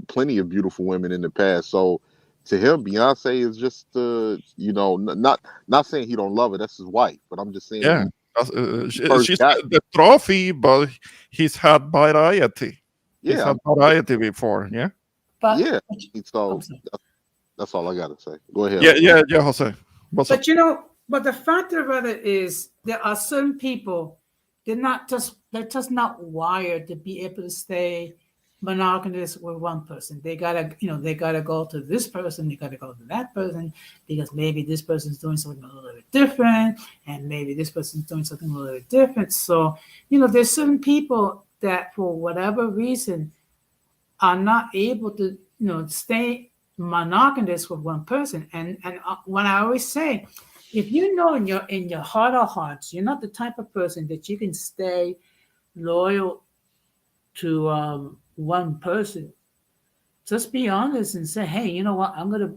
plenty of beautiful women in the past. So to him, Beyonce is just, not saying he don't love her. That's his wife. But I'm just saying when yeah. he first She's got, the trophy, but he's had variety. He's yeah, had variety before. Yeah. But, yeah. I'm So sorry. that's all I gotta say. Go ahead. Yeah, Jose. yeah, Jose. What's up? But but the fact of it is, there are certain people, they're just not wired to be able to stay monogamous with one person. They gotta go to this person, they gotta go to that person, because maybe this person's doing something a little bit different, and maybe this person's doing something a little bit different. So, there's certain people that for whatever reason are not able to stay monogamous with one person. And when I always say, if you know in your heart of hearts you're not the type of person that you can stay loyal to one person, just be honest and say, hey, you know what, I'm gonna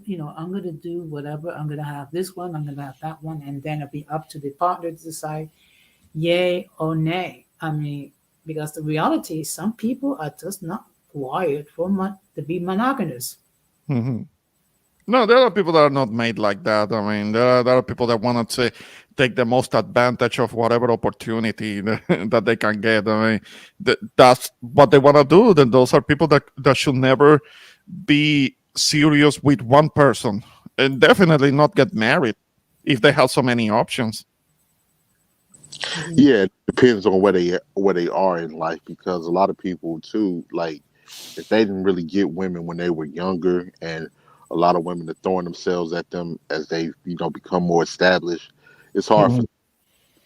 do whatever. I'm gonna have this one, I'm gonna have that one, and then it'll be up to the partner to decide yay or nay. I mean, because the reality is some people are just not wired to be monogamous. Hmm. No, there are people that are not made like that. I mean, there are people that want to take the most advantage of whatever opportunity that they can get. I mean, that's what they want to do. Then those are people that should never be serious with one person, and definitely not get married if they have so many options. Mhm. Yeah, it depends on where they are in life because a lot of people too, like if they didn't really get women when they were younger, and a lot of women are throwing themselves at them as they become more established. It's hard for Mhm.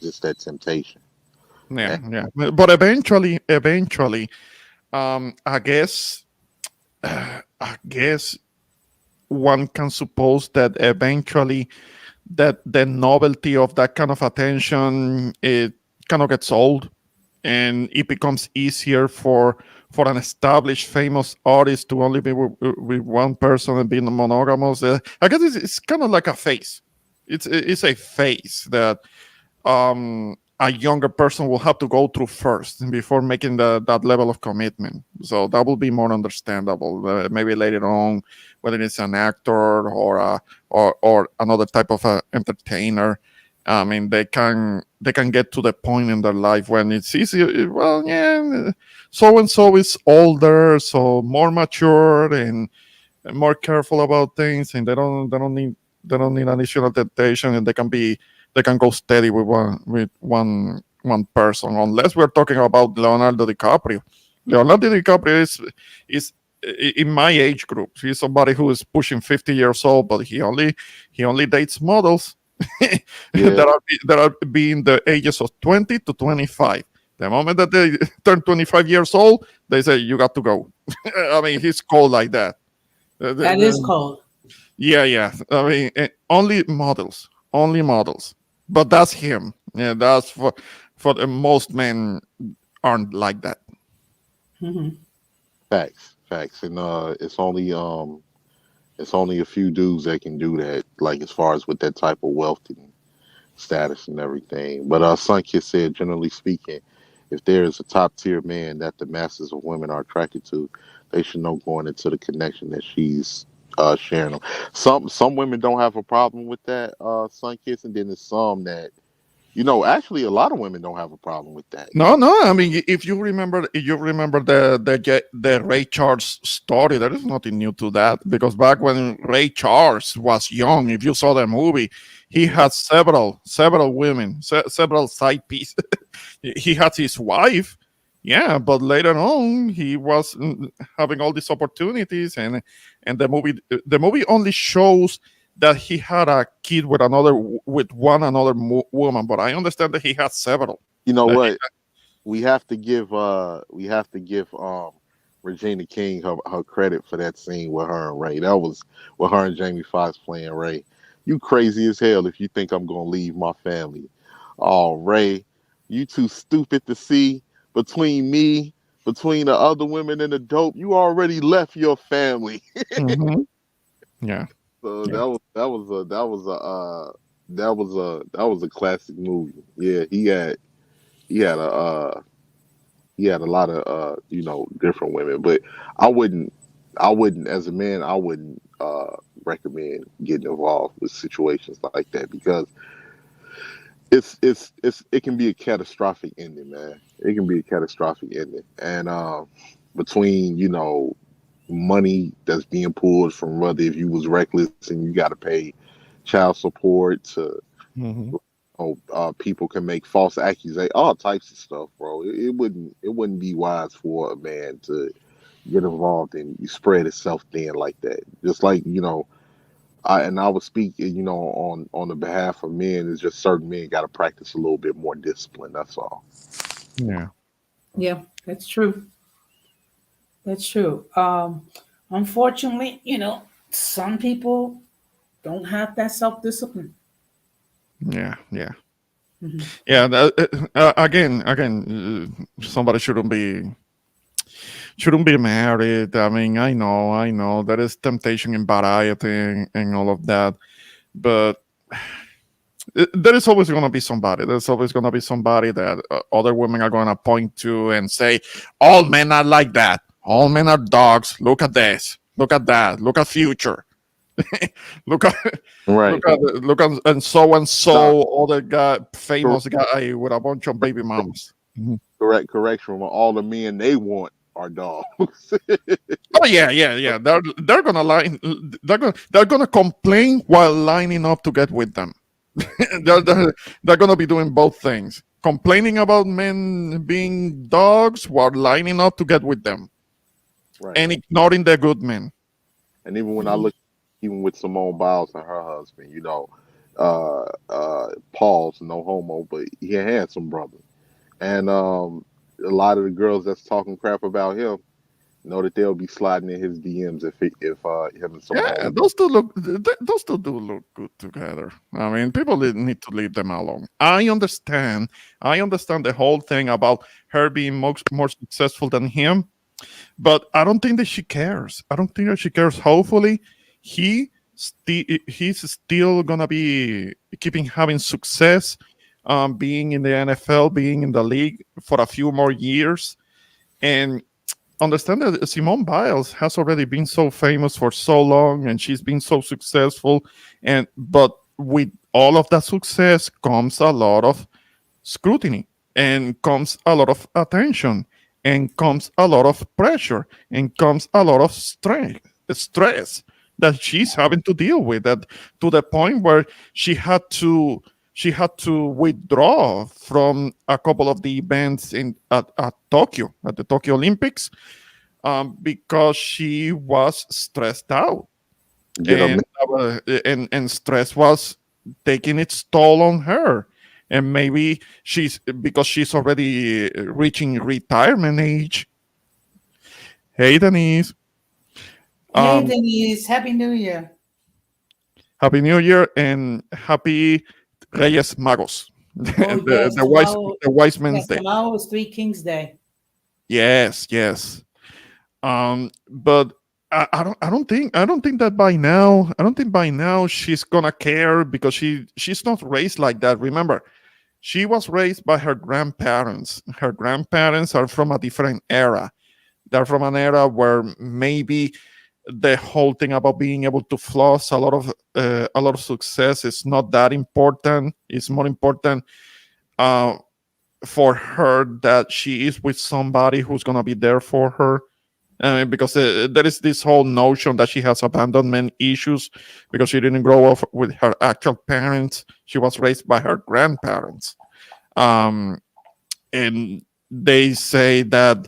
just that temptation. Yeah, And yeah. But eventually, I guess, I guess one can suppose that eventually that the novelty of that kind of attention, it kind of gets old, and it becomes easier for an established famous artist to only be with one person and being monogamous. I guess it's kind of like a phase. It's a phase that a younger person will have to go through first before making that level of commitment. So that will be more understandable. Maybe later on, whether it's an actor or another type of entertainer, I mean, they can get to the point in their life when it's easy. Well, yeah, so and so is older, so more mature and more careful about things, and they don't need additional temptation, and they can go steady with one person, unless we're talking about Leonardo DiCaprio. Leonardo DiCaprio is in my age group. He's somebody who is pushing 50 years old, but he only dates models yeah, that are being the ages of 20 to 25. The moment that they turn 25 years old, they say you got to go. I mean, he's cold like that. That is cold. Yeah, yeah. I mean, only models. But that's him. Yeah, that's for the most men aren't like that. Hmm. facts, and it's only a few dudes that can do that. Like as far as with that type of wealth and status and everything. But Sunkist said, generally speaking, if there is a top tier man that the masses of women are attracted to, they should know going into the connection that she's sharing them. Some women don't have a problem with that, Sunkist, and then there's some that Actually, a lot of women don't have a problem with that. No, no. I mean, if you remember the Ray Charles story, there is nothing new to that. Because back when Ray Charles was young, if you saw the movie, he Mhm. had several women, several side pieces. He had his wife, yeah, but later on he was having all these opportunities, and the movie only shows that he had a kid with another woman. But I understand that he had several. You know That what? We have to give Regina King her credit for that scene with her and Ray. That was with her and Jamie Foxx playing Ray. You crazy as hell if you think I'm gonna leave my family. Oh, Ray, you too stupid to see between me, between the other women and the dope. You already left your family. Mhm. Yeah, So yeah, that was a classic movie. Yeah, he had a lot of different women, but I wouldn't as a man I wouldn't recommend getting involved with situations like that because it can be a catastrophic ending, man. It can be a catastrophic ending, and between money that's being pulled from whether if you was reckless and you got to pay child support to mhm. people can make false accusations, all types of stuff, bro. It wouldn't be wise for a man to get involved and you spread itself thin like that. Just like I would speak, on the behalf of men. Is just certain men got to practice a little bit more discipline. That's all. Yeah, Yeah, that's true. That's true. Unfortunately, some people don't have that self discipline. yeah, yeah, Hmm. yeah. Again, somebody shouldn't be married. I mean, I know there is temptation in variety and all of that, but there is always going to be somebody. There's always going to be somebody that other women are going to point to and say, "All men are like that. All men are dogs. Look at this. Look at that. Look at future. look at Right. look at and No, so other guy, cor- famous guy with a bunch of baby mamas." Mhm. correction. All the men they want are dogs. Oh yeah, yeah, yeah. They're gonna line. They're gonna complain while lining up to get with them. they're gonna be doing both things, complaining about men being dogs while lining up to get with them, Right. and ignoring the good men. And even when I look, even with Simone Biles and her husband, Paul's no homo, but he a handsome brother. And a lot of the girls that's talking crap about him know that they'll be sliding in his DMs if him and Yeah, Simone. those two do look good together. I mean, people need to leave them alone. I understand the whole thing about her being more successful than him, but I don't think that she cares. I don't think that she cares. Hopefully, he's still gonna be keeping having success, being in the NFL, being in the league for a few more years, and understand that Simone Biles has already been so famous for so long, and she's been so successful, and but with all of that success comes a lot of scrutiny, and comes a lot of attention, and comes a lot of pressure, and comes a lot of stress that she's having to deal with, that to the point where she had to withdraw from a couple of the events at Tokyo, at the Tokyo Olympics, because she was stressed out, Get a and stress was taking its toll on her, and maybe she's already reaching retirement age. Hey Denise, Hey, um, Denise, Happy New Year. happy New Year and happy Reyes Magos, Oh, the, yes, the wise tomorrow. the wise men's Yes, day. tomorrow is Three Kings Day. Yes, yes. But I don't think that by now, I don't think by now she's gonna care, because she's not raised like that. Remember, she was raised by her grandparents. Her grandparents are from a different era. They're from an era where maybe the whole thing about being able to floss a lot of success is not that important. It's more important uh, for her that she is with somebody who's gonna be there for her. Because there is this whole notion that she has abandonment issues because she didn't grow up with her actual parents. She was raised by her grandparents. Um, and they say that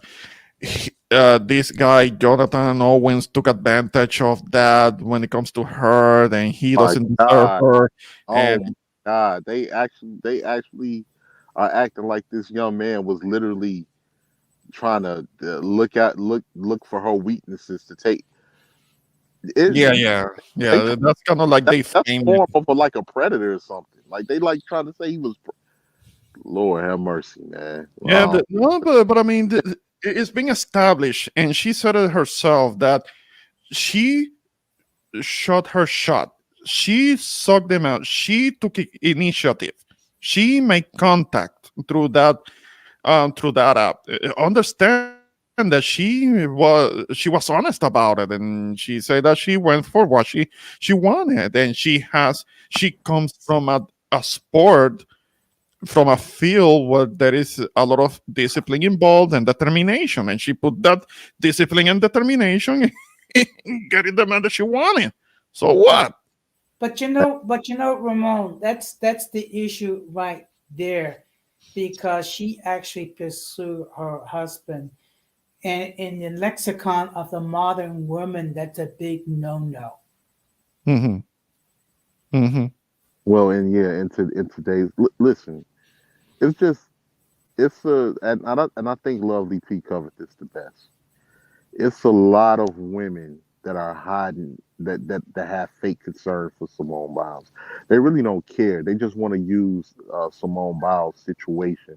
this guy Jonathan Owens took advantage of that when it comes to her, and he My doesn't deserve God. her. Oh my And God. They actually are acting like this young man was literally trying to look for her weaknesses to take it. yeah, yeah, They yeah, that's kind of like they that's framed it. form of like a predator or something. Like they like trying to say he was. Lord have mercy, man. Yeah, Wow. no, but I mean, it's been established, and she said it herself that she shot her shot. She sucked them out. She took initiative. She made contact through that app. Understand that she was honest about it, and she said that she went for what she wanted, and she comes from a sport, from a field where there is a lot of discipline involved and determination, and she put that discipline and determination in getting the man that she wanted. So what? Ramon, that's the issue right there, because she actually pursued her husband, and in the lexicon of the modern woman, that's a big no-no. Hmm. Hmm. Well, and yeah, in today's listen, it's just it's a and I think Lovely T covered this the best. It's a lot of women that are hiding that have fake concern for Simone Biles. They really don't care. They just want to use Simone Biles' situation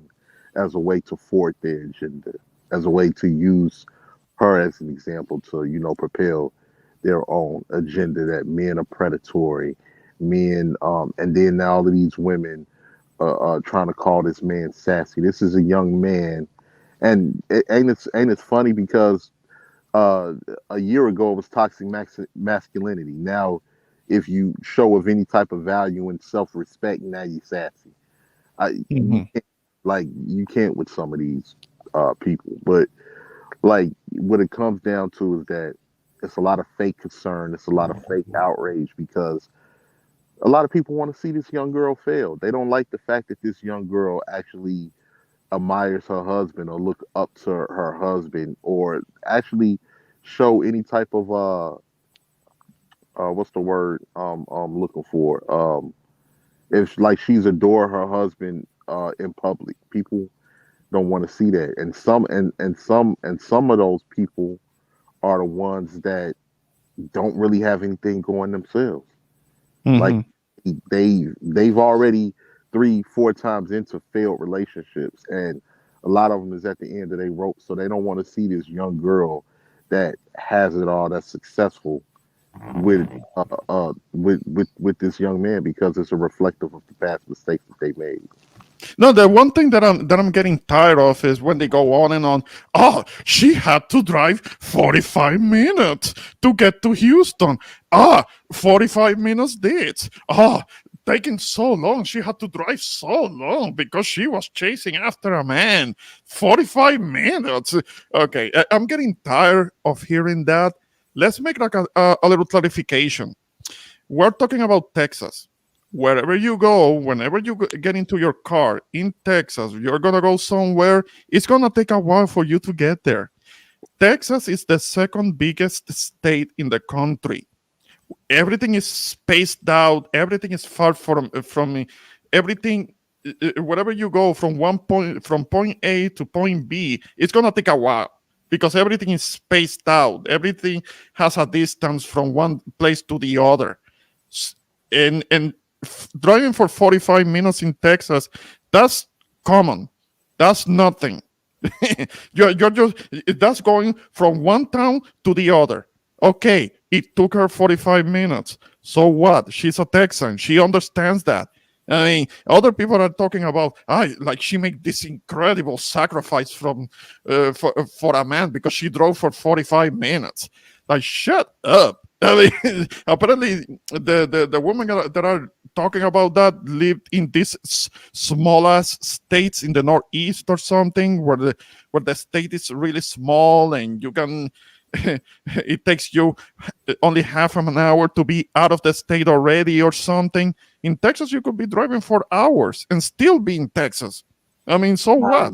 as a way to forward their agenda, as a way to use her as an example to propel their own agenda that men are predatory, men, and then now all of these women trying to call this man sassy. This is a young man, and ain't it funny because uh, a year ago it was toxic masculinity. Now, if you show of any type of value and self respect, now you sassy. You Hmm. can't, like you can't with some of these people, but like what it comes down to is that it's a lot of fake concern. It's a lot of fake outrage because a lot of people want to see this young girl fail. They don't like the fact that this young girl actually admires her husband or look up to her husband or actually show any type of what's the word I'm looking for, if like she's adore her husband in public. People don't want to see that, and some of those people are the ones that don't really have anything going themselves. Like Hmm. they've already 3 4 times into failed relationships, and a lot of them is at the end of their rope, so they don't want to see this young girl that has it all, that's successful with this young man, because it's a reflective of the past mistakes that they made. No, the one thing that I'm getting tired of is when they go on and on. Oh, she had to drive 45 minutes to get to Houston. 45 minutes this. Taking so long. She had to drive so long because she was chasing after a man. 45 minutes. Okay, I'm getting tired of hearing that. Let's make like a little clarification. We're talking about Texas. Wherever you go, whenever you get into your car in Texas, you're gonna go somewhere. It's gonna take a while for you to get there. Texas is the second biggest state in the country. Everything is spaced out. Everything is far from me. Everything, wherever you go from point A to point B, it's gonna take a while because everything is spaced out. Everything has a distance from one place to the other. S- and driving for 45 minutes in Texas, that's common. That's nothing. You're just that's going from one town to the other. Okay, it took her 45 minutes. So what? She's a Texan. She understands that. I mean, other people are talking about, like she made this incredible sacrifice for a man because she drove for 45 minutes. Like, shut up. I mean, apparently, the women that are talking about that lived in these smallest states in the Northeast or something, where the state is really small and you can. It takes you only half of an hour to be out of the state already or something. In Texas, you could be driving for hours and still be in Texas. I mean, so what?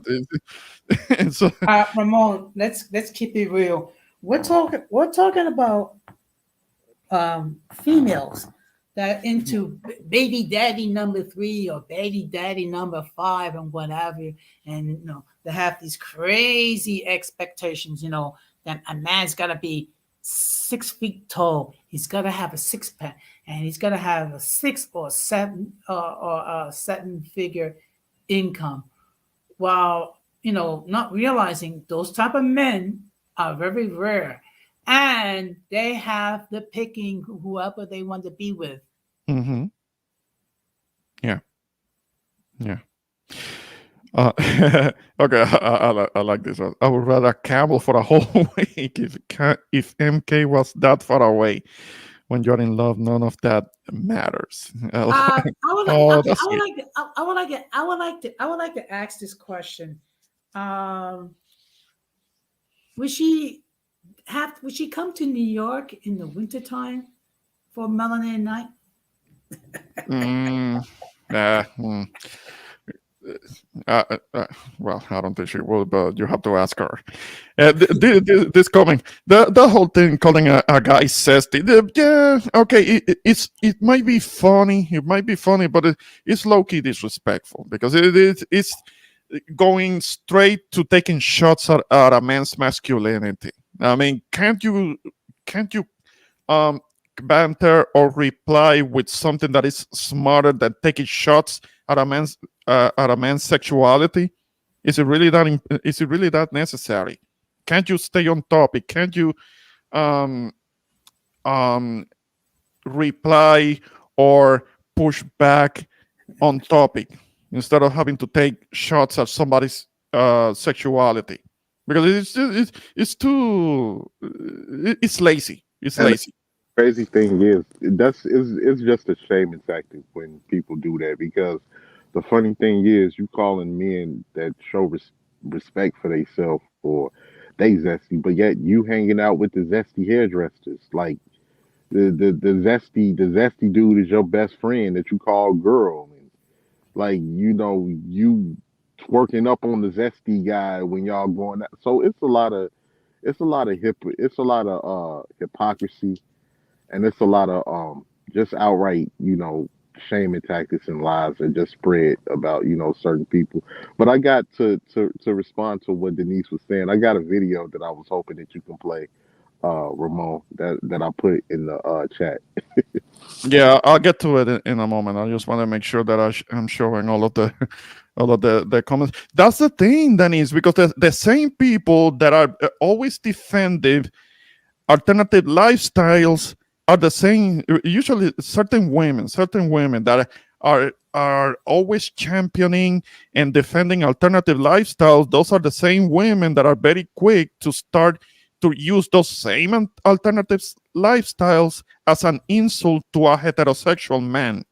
So, Ramon, let's keep it real. We're talking about females that are into baby daddy number 3 or baby daddy number 5 and whatever, and they have these crazy expectations. That a man's gotta be 6 feet tall. He's gotta have a six pack, and he's gotta have a 6 or 7 figure income. While not realizing those type of men are very rare, and they have the picking whoever they want to be with. mhm, yeah, yeah. Okay, I like this one. I would rather camel for a whole week if MK was that far away. When you're in love, none of that matters. I would like, Oh, I that's would sweet. like, to, I would like to ask this question. Um, would she come to New York in the wintertime for Melanin Night? Mm, uh, mm. Uh, uh, uh, well, I don't think she will, but you have to ask her. This coming, the whole thing calling a guy zesty. Yeah, okay, it might be funny. It might be funny, but it's low key disrespectful because it's going straight to taking shots at a man's masculinity. I mean, can't you um banter or reply with something that is smarter than taking shots at a man's sexuality? Is it really that necessary? Can't you stay on topic? Can't you um um reply or push back on topic instead of having to take shots at somebody's sexuality? Because it's too it's lazy. It's And lazy. crazy thing is, it's just a shaming tactic when people do that because the funny thing is, you calling men that show respect for themselves for they zesty, but yet you hanging out with the zesty hairdressers. Like the zesty dude is your best friend that you call girl, and like you twerking up on the zesty guy when y'all going out. So it's a lot of hypocrisy, and it's a lot of just outright shaming tactics and lies that just spread about certain people. But I got to respond to what Denise was saying. I got a video that I was hoping that you can play, Ramon, that I put in the chat. Yeah, I'll get to it in a moment. I just want to make sure that I'm showing all of the all of the comments. That's the thing, Denise, because the same people that are always defending alternative lifestyles are the same. Usually, certain women that are always championing and defending alternative lifestyles. Those are the same women that are very quick to start to use those same alternative lifestyles as an insult to a heterosexual man.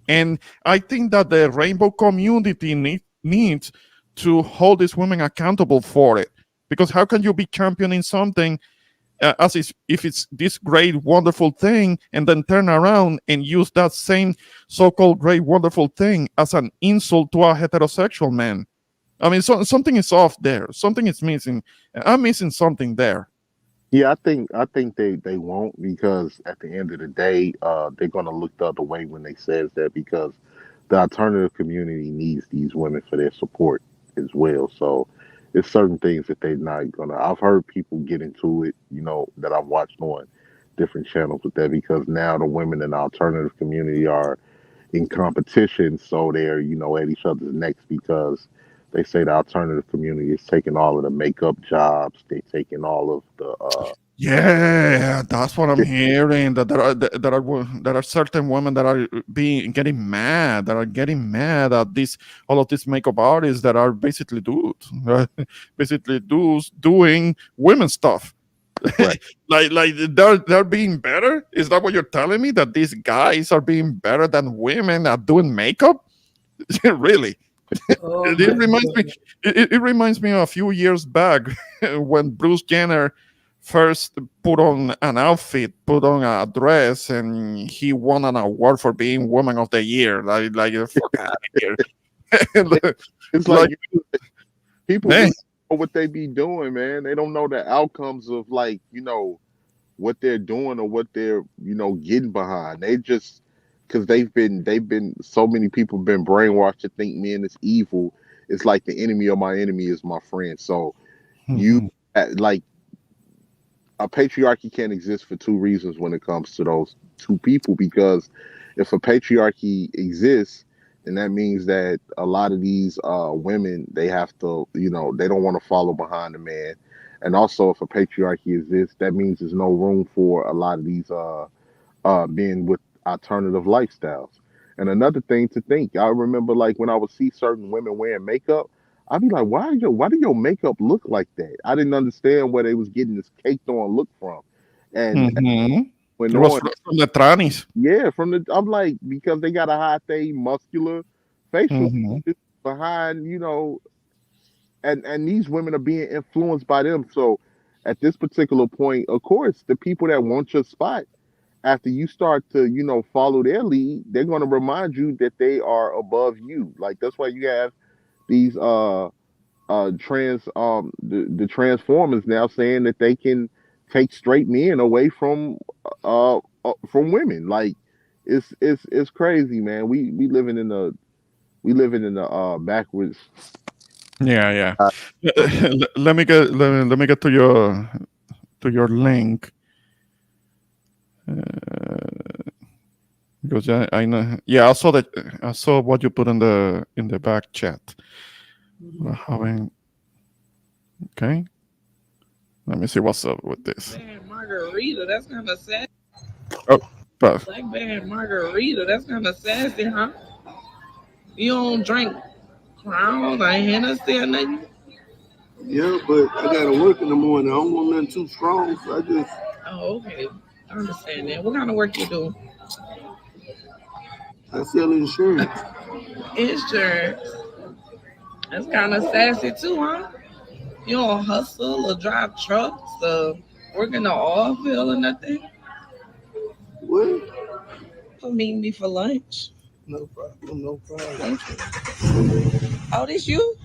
And I think that the rainbow community needs to hold these women accountable for it. Because how can you be championing something if it's this great, wonderful thing, and then turn around and use that same so-called great, wonderful thing as an insult to a heterosexual man? I mean, something is off there. Something is missing. I'm missing something there. Yeah, I think they won't because at the end of the day, they're gonna look the other way when they says that because the alternative community needs these women for their support as well. So it's certain things that they're not gonna. I've heard people get into it, that I've watched on different channels with that because now the women in the alternative community are in competition, so they're at each other's necks because they say the alternative community is taking all of the makeup jobs, they're taking all of the Yeah, that's what I'm hearing. That there are certain women that are being getting mad, that are getting mad at this all of these makeup artists that are basically dudes, basically dudes doing women stuff. Right. Like they're being better. Is that what you're telling me? That these guys are being better than women at doing makeup? Really? Oh It my reminds me. goodness. It reminds me of a few years back when Bruce Jenner first put on an outfit, put on a dress, and he won an award for being Woman of the Year. Like fuck out of here. It- it's like Like people man. really know what they be doing, man. They don't know the outcomes of like, what they're doing or what they're, getting behind. They just because they've been so many people been brainwashed to think men is evil. It's like the enemy of my enemy is my friend. So you Mhm. like a patriarchy can't exist for two reasons when it comes to those two people because if a patriarchy exists then that means that a lot of these women they have to they don't want to follow behind the man and also if a patriarchy exists that means there's no room for a lot of these being with alternative lifestyles. And another thing to think, I remember like when I would see certain women wearing makeup, I'd be like, why do your makeup look like that? I didn't understand where they was getting this caked on look from. And Mhm. went It was on, from the trannies. yeah, I'm like, because they got a high thing, muscular facial Mhm. features behind, and these women are being influenced by them. So at this particular point, of course, the people that want your spot after you start to follow their lead they're going to remind you that they are above you like that's why you have these the transformers now saying that they can take straight men away from women like it's crazy man we living in the backwards Yeah, yeah. uh, Let me get to your link. Because I know. Yeah, I saw that. I saw what you put in the back chat. We're Mhm. having. Okay. Let me see what's up with this. Bad margarita. That's kind of sad. Oh, but Black bad margarita. That's kind of sassy, huh? You don't drink Crown or Hennessy or nothing? Yeah, but I gotta work in the morning. I don't want nothing too strong, so Oh, okay. I understand that. What kind of work you do? I sell insurance. Insurance. That's kind of sassy too, huh? You don't hustle or drive trucks or work in the oil field or nothing? What? For meeting me for lunch. No problem. No problem. Thank you. Oh, this you?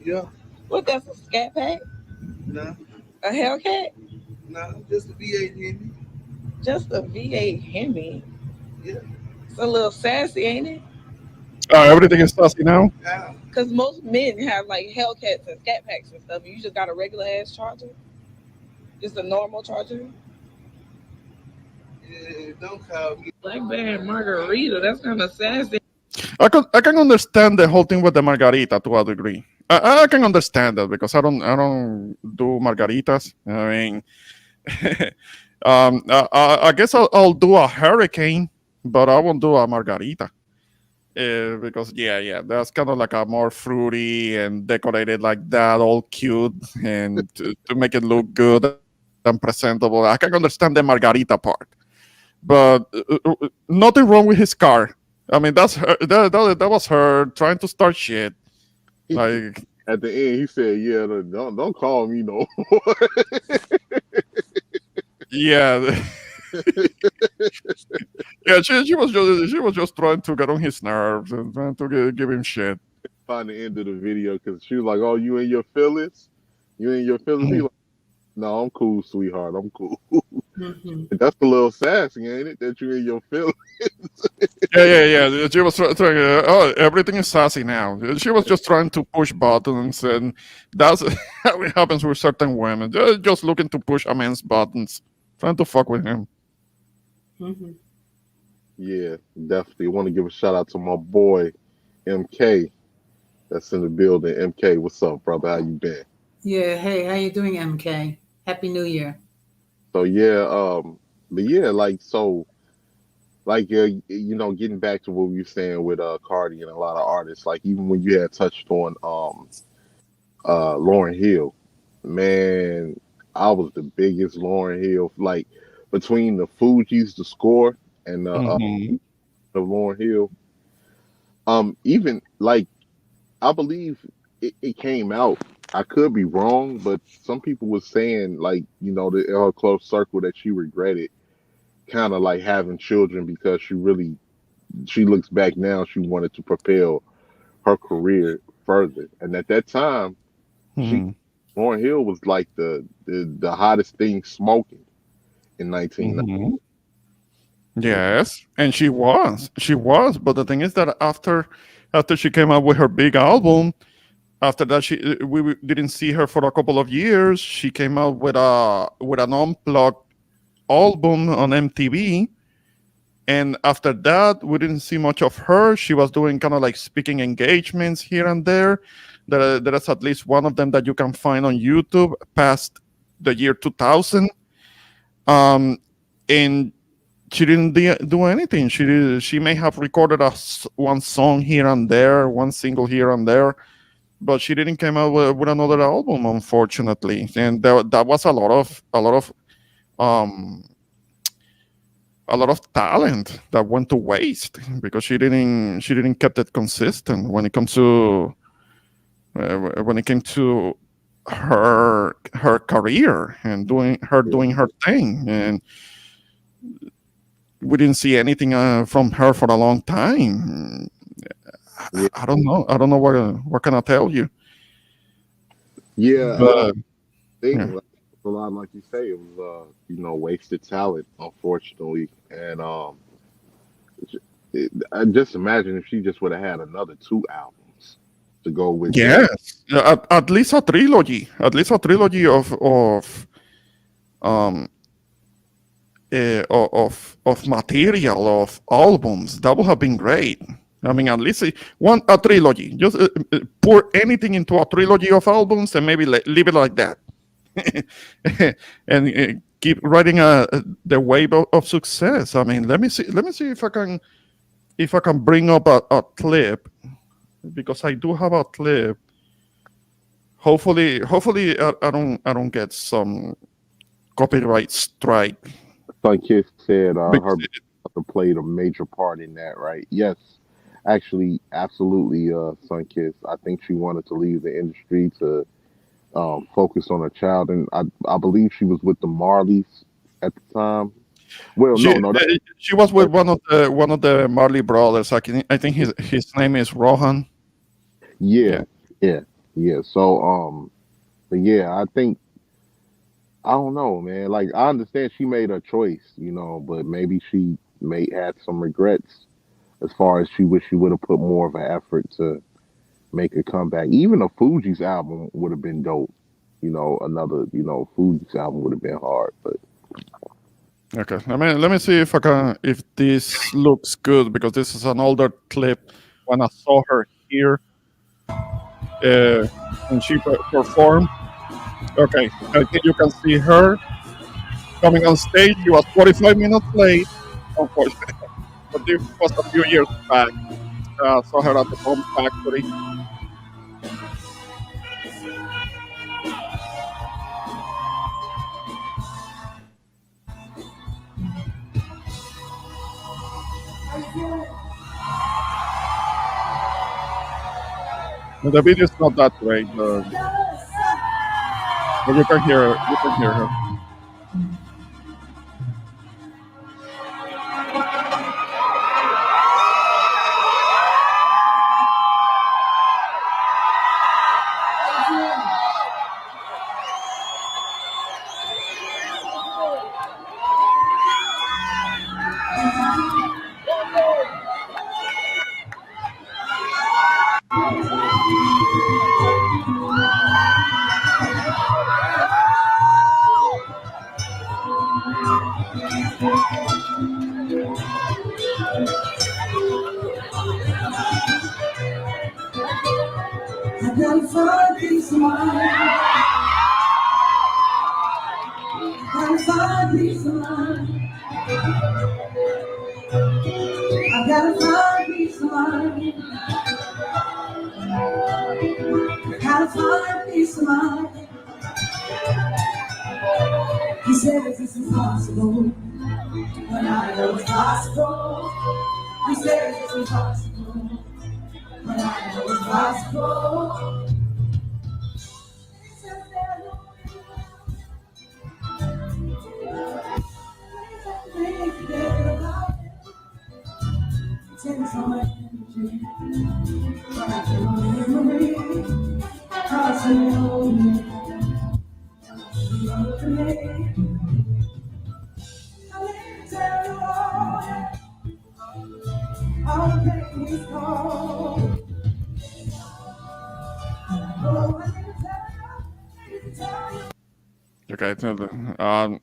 Yeah. What, that's a scat pack? Nah. A Hellcat? Nah. Just a V8 Hemi. Just a V8 Hemi. Yeah. It's a little sassy, ain't it? everything is sassy now. How? Because most men have like Hellcats and scat packs and stuff. You just got a regular ass charger, just a normal charger. Yeah. Don't call me. Black band margarita. That's kind of sassy. I can understand the whole thing with the margarita to a degree. I can understand that because I don't do margaritas. I mean, I guess I'll do a hurricane, but I won't do a margarita. Because yeah, that's kind of like a more fruity and decorated like that, all cute, and to make it look good and presentable. I can understand the margarita part, but nothing wrong with his car. I mean, that's her. That was her trying to start shit. Like, at the end he said yeah don't call me no more. yeah, yeah. She was just trying to get on his nerves and trying to give him shit. Find the end of the video because she was like, "Oh, you in your feelings? You in your feelings?" He like, "No, I'm cool, sweetheart. I'm cool." Mhm. That's a little sassy, ain't it? That you in your feelings. Yeah. She was trying. Oh, everything is sassy now. She was just trying to push buttons, and that's how it happens with certain women. They're just looking to push a man's buttons, trying to fuck with him. Mhm. Yeah, definitely. Want to give a shout out to my boy MK that's in the building. MK, what's up, brother? How you been? Yeah. Hey, how you doing, MK? Happy New Year. So yeah, but yeah, like so, like getting back to what we were saying with Cardi and a lot of artists, like even when you had touched on Lauren Hill, man. I was the biggest Lauren Hill, like between the Fugees, the score, and Hmm. the Lauren Hill. Even like I believe it came out. I could be wrong, but some people were saying like in her close circle that she regretted kind of like having children because she looks back now she wanted to propel her career further, and at that time she Hmm. Lauren Hill was like the hottest thing smoking in 1990. Hmm. Yes, and she was. But the thing is that after she came out with her big album, after that we didn't see her for a couple of years. She came out with an unplugged album on MTV, and after that we didn't see much of her. She was doing kind of like speaking engagements here and there. There is at least one of them that you can find on YouTube past the year 2000. Um, and she didn't do anything. She may have recorded one song here and there, one single here and there, but she didn't come out with another album, unfortunately. And that was um, a lot of talent that went to waste because she didn't kept it consistent when it came to her career and doing her thing. And we didn't see anything from her for a long time. Yeah, I don't know. I don't know what can I tell you. yeah. But yeah, Thing like a lot like you say, it was wasted talent, unfortunately, and I just imagine if she just would have had another two albums to go with that. yes, at least a trilogy, of um of material of albums. That would have been great. I mean, at least a trilogy. Just pour anything into a trilogy of albums and maybe leave it like that. And keep riding the wave of success. I mean, let me see if I can bring up a clip, because I do have a clip. Hopefully I don't get some copyright strike. Like Kid said, her Because brother played a major part in that, right? Yes, actually, absolutely, Sunkiss. I think she wanted to leave the industry to focus on her child, and I believe she was with the Marleys at the time. Well, she no, that she was with was, one of the Marley brothers. I think his name is Rohan. yeah, Yeah. yeah, yeah. So, but yeah, I think I don't know, man. Like I understand she made her choice, but maybe she may had some regrets as far as she wish she would have put more of an effort to make a comeback. Even a Fuji's album would have been dope. Another, Fuji's album would have been hard, but Okay. Let me see if this looks good, because this is an older clip when I saw her here uh, when she performed. Okay, I think you can see her coming on stage. She was 45 minutes late, unfortunately, but this was a few years back. Saw her at the Bomb Factory. The video is not that great, but you can hear her. You can hear her. I gotta find peace of mind. Gotta find peace of mind. I gotta find peace of mind. Gotta find peace of mind. Okay, so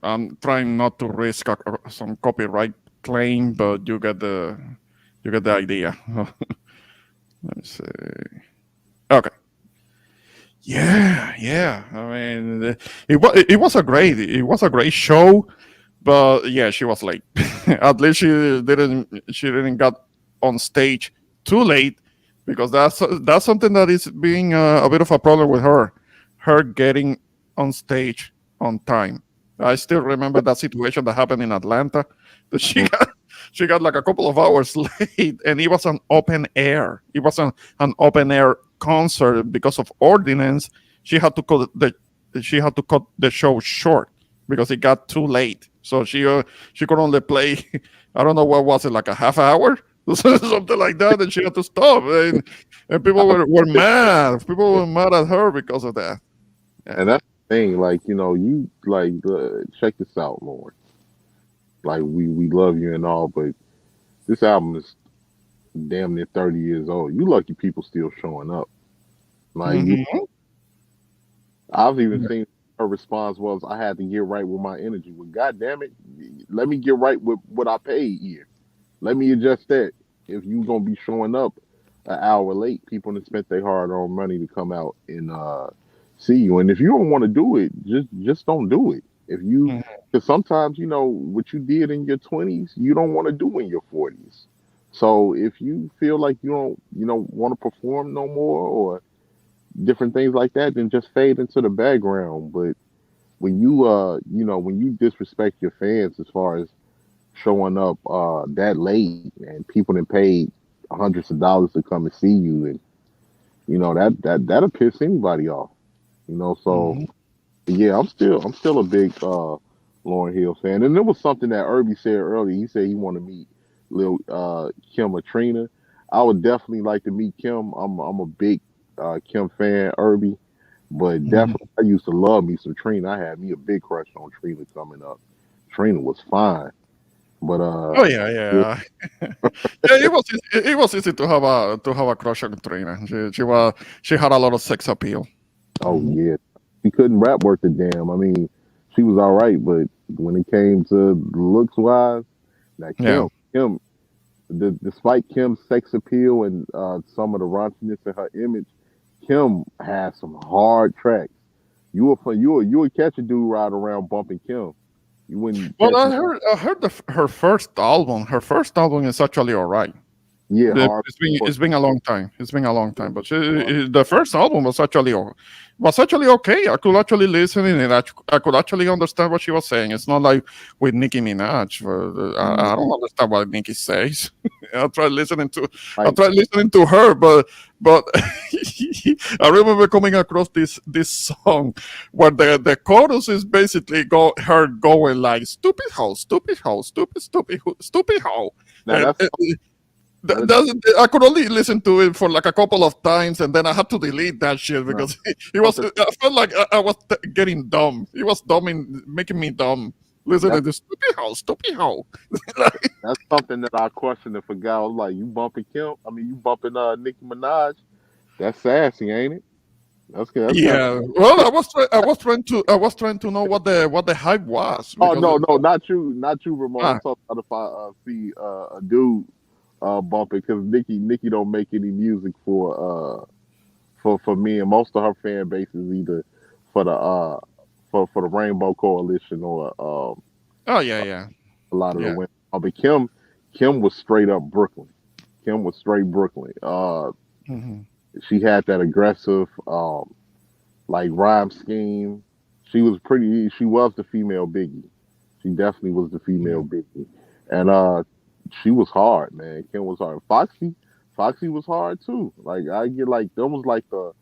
I'm trying not to risk some copyright claim, but you get the idea. Let me see. Okay. Yeah. I mean, it was a great show, but yeah, she was late. At least she didn't got on stage too late, because that's something that is being a bit of a problem with her. Her getting on stage on time. I still remember that situation that happened in Atlanta. That she got like a couple of hours late, and it was an open air. It was an open air concert. Because of ordinance, she had to cut the show short because it got too late. So she could only play. I don't know, what was it, like a half hour, something like that, and she had to stop. And people were mad. People were mad at her because of that. Yeah. And that's the thing, like, you like check this out, Lord. Like, we love you and all, but this album is damn near 30 years old. You lucky people still showing up. Like, Mhm. I've even seen her response was, I had to get right with my energy. Well, God damn it, let me get right with what I paid here. Let me adjust that. If you gonna be showing up an hour late, people that spent their hard earned money to come out and see you. And if you don't want to do it, just don't do it. If you, Mhm. because sometimes what you did in your 20s, you don't want to do in your 40s. So if you feel like you don't want to perform no more or different things like that, then just fade into the background. But when when you disrespect your fans as far as showing up that late, and people that paid hundreds of dollars to come and see you, and that'll piss anybody off. So Mhm. yeah, I'm still a big Lauren Hill fan. And there was something that Irby said earlier. He said he wanted to meet Lil Kim or Trina. I would definitely like to meet Kim. I'm a big Kim fan, Irby. But Mhm. definitely, I used to love me some Trina. I had me a big crush on Trina coming up. Trina was fine, but Oh yeah, yeah, yeah. Yeah, it was easy to have a crush on Trina. She had a lot of sex appeal. oh yeah, she couldn't rap worth a damn. I mean, she was all right, but when it came to looks wise, now Yeah. Kim, despite Kim's sex appeal and some of the raunchiness in her image, Kim has some hard tracks. You would catch a dude ride around bumping Kim. You wouldn't Well, catch him. I heard her first album. Her first album is actually all right. Yeah, hard. It's been a long time. It's been a long time. But the first album was actually okay. I could actually listen, and I could actually understand what she was saying. It's not like with Nicki Minaj. I don't understand what Nicki says. I tried listening to I Like tried listening to her, but I remember coming across this song where the chorus is basically her going like stupid hoe, stupid hoe, stupid hoe. now that's that, I could only listen to it for like a couple of times, and then I had to delete that shit no, because it was. something I felt like I was getting dumb. It was dumb, making me dumb. that's Listening to stupid hoe. Like, that's something that I questioned and forgot. I was like, you bumping Kim? I mean, you bumping Nicki Minaj? That's sassy, ain't it? That's kind yeah. Well, I was trying to know what the hype was Oh because no, no, not you, Ramon. I'm ah, talking about if I see a dude bumping because Nikki don't make any music for me, and most of her fan base is either for the for the Rainbow Coalition or oh yeah a lot of the yeah. women. But Kim was straight up Brooklyn. Kim was straight Brooklyn. Hmm. She had that aggressive like rhyme scheme. She was pretty. She was the female Biggie. She definitely was the female Biggie, and she was hard, man. Kim was hard. Foxy was hard too. Like I get like there was like the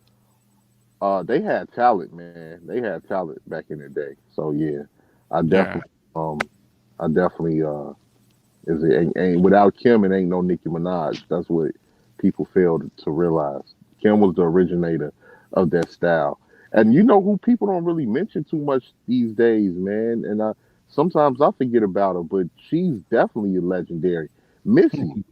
they had talent, man. They had talent back in the day. So yeah, I Yeah, definitely I definitely is it ain't without Kim it ain't no Nicki Minaj. That's what people fail to realize. Kim was the originator of that style. And you know who people don't really mention too much these days, man. And sometimes I forget about her, but she's definitely a legendary. Missy,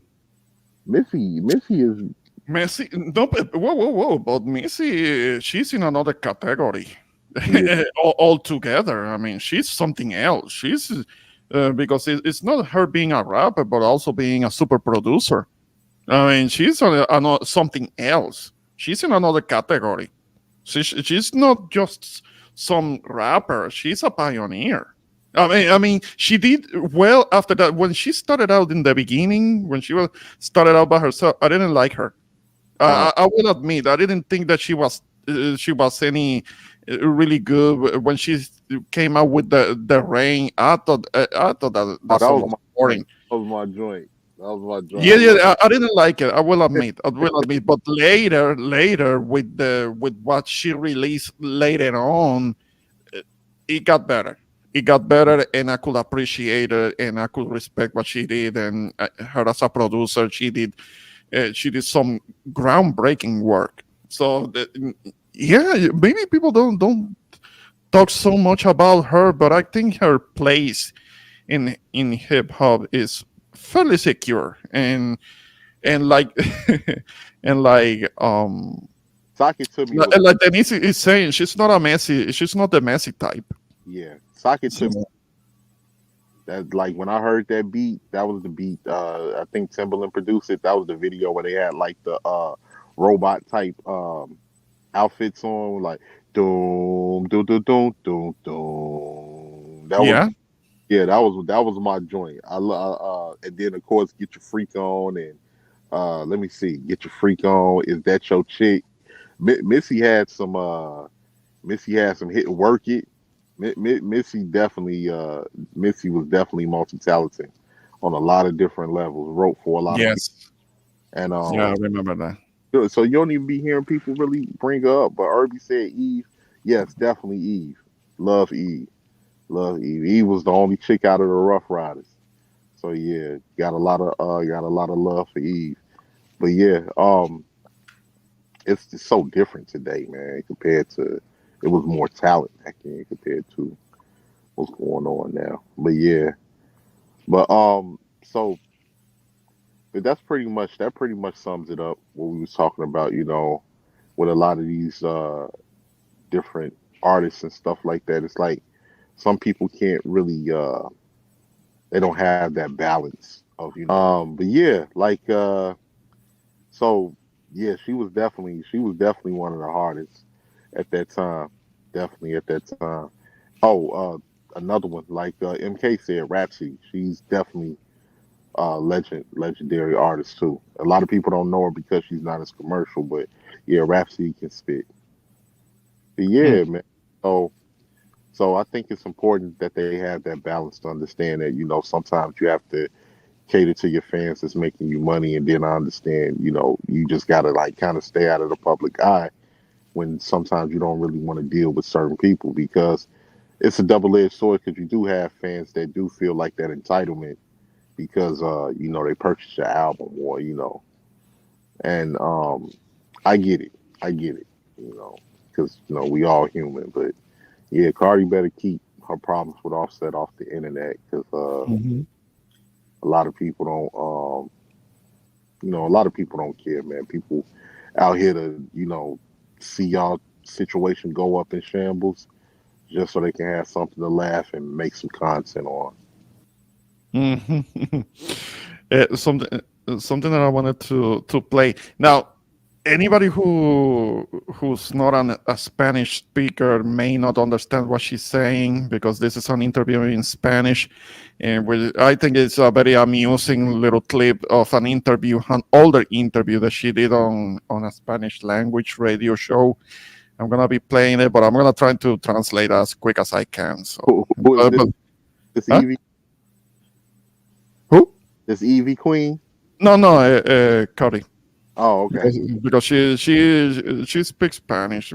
Missy is Messi. No, but whoa! But Messi, she's in another category yeah, altogether. I mean, she's something else. She's because it's not her being a rapper, but also being a super producer. I mean, she's something else. She's in another category. She's not just some rapper. She's a pioneer. I mean, she did well after that. When she started out in the beginning, when she was started out by herself, I didn't like her. uh, I will admit, I didn't think that she was any really good when she came out with the rain. I thought that oh, that that song was was my joint. boring. That was my joint. That was my joint. Yeah, I yeah, love. I didn't like it. I will admit. I will admit. But later, with what she released later on, uh, it got better. It got better, and I could appreciate it, and I could respect what she did, and her as a producer, she did some groundbreaking work. So yeah, maybe people don't talk so much about her, but I think her place in hip hop is fairly secure, and like and Sock it to me was like Denise is saying, she's not the messy type. yeah. Sock it to me. So That like when I heard that beat, that was the beat. I think Timbaland produced it. That was the video where they had like the robot type outfits on, like doom doom doom doom doom doom. That was yeah, yeah, that was my joint. And then of course get your freak on and let me see, get your freak on. Is that your chick? Missy had some hit work it. Missy definitely Missy was definitely multi talented on a lot of different levels. Wrote for a lot of people, yes, and yeah, I remember that. so you don't even be hearing people really bring her up. But Irby said Eve, yes, definitely Eve. Love Eve, love Eve. Eve was the only chick out of the Rough Riders. So yeah, got a lot of love for Eve. But yeah, it's just so different today, man, compared to it was more talent back then compared to what's going on now. But yeah, but so but that pretty much sums it up. What we was talking about, with a lot of these different artists and stuff like that. It's like some people can't really they don't have that balance of but yeah, like so yeah, she was definitely one of the hardest at that time. Definitely at that time. Oh, another one like MK said, Rhapsody. She's definitely legendary artist too. A lot of people don't know her because she's not as commercial, but yeah, Rhapsody can spit. But Hmm. yeah, man. So I think it's important that they have that balance to understand that sometimes you have to cater to your fans that's making you money, and then I understand you just gotta like kind of stay out of the public eye when sometimes you don't really want to deal with certain people because it's a double-edged sword because you do have fans that do feel like that entitlement because they purchased your album or and I get it, I get it, because we all human, but yeah, Cardi better keep her problems with Offset off the internet because Mhm. a lot of people don't a lot of people don't care, man. People out here to see y'all situation go up in shambles just so they can have something to laugh and make some content on. Mhm. Something that I wanted to play now. Anybody who's not a Spanish speaker may not understand what she's saying because this is an interview in Spanish, and I think it's a very amusing little clip of an older interview that she did on a Spanish language radio show I'm gonna be playing it, but I'm gonna try to translate as quick as I can. So, Who is but, this huh? Evie? Who? This Evie Queen? No, Cody. Oh, okay. Because she speaks Spanish.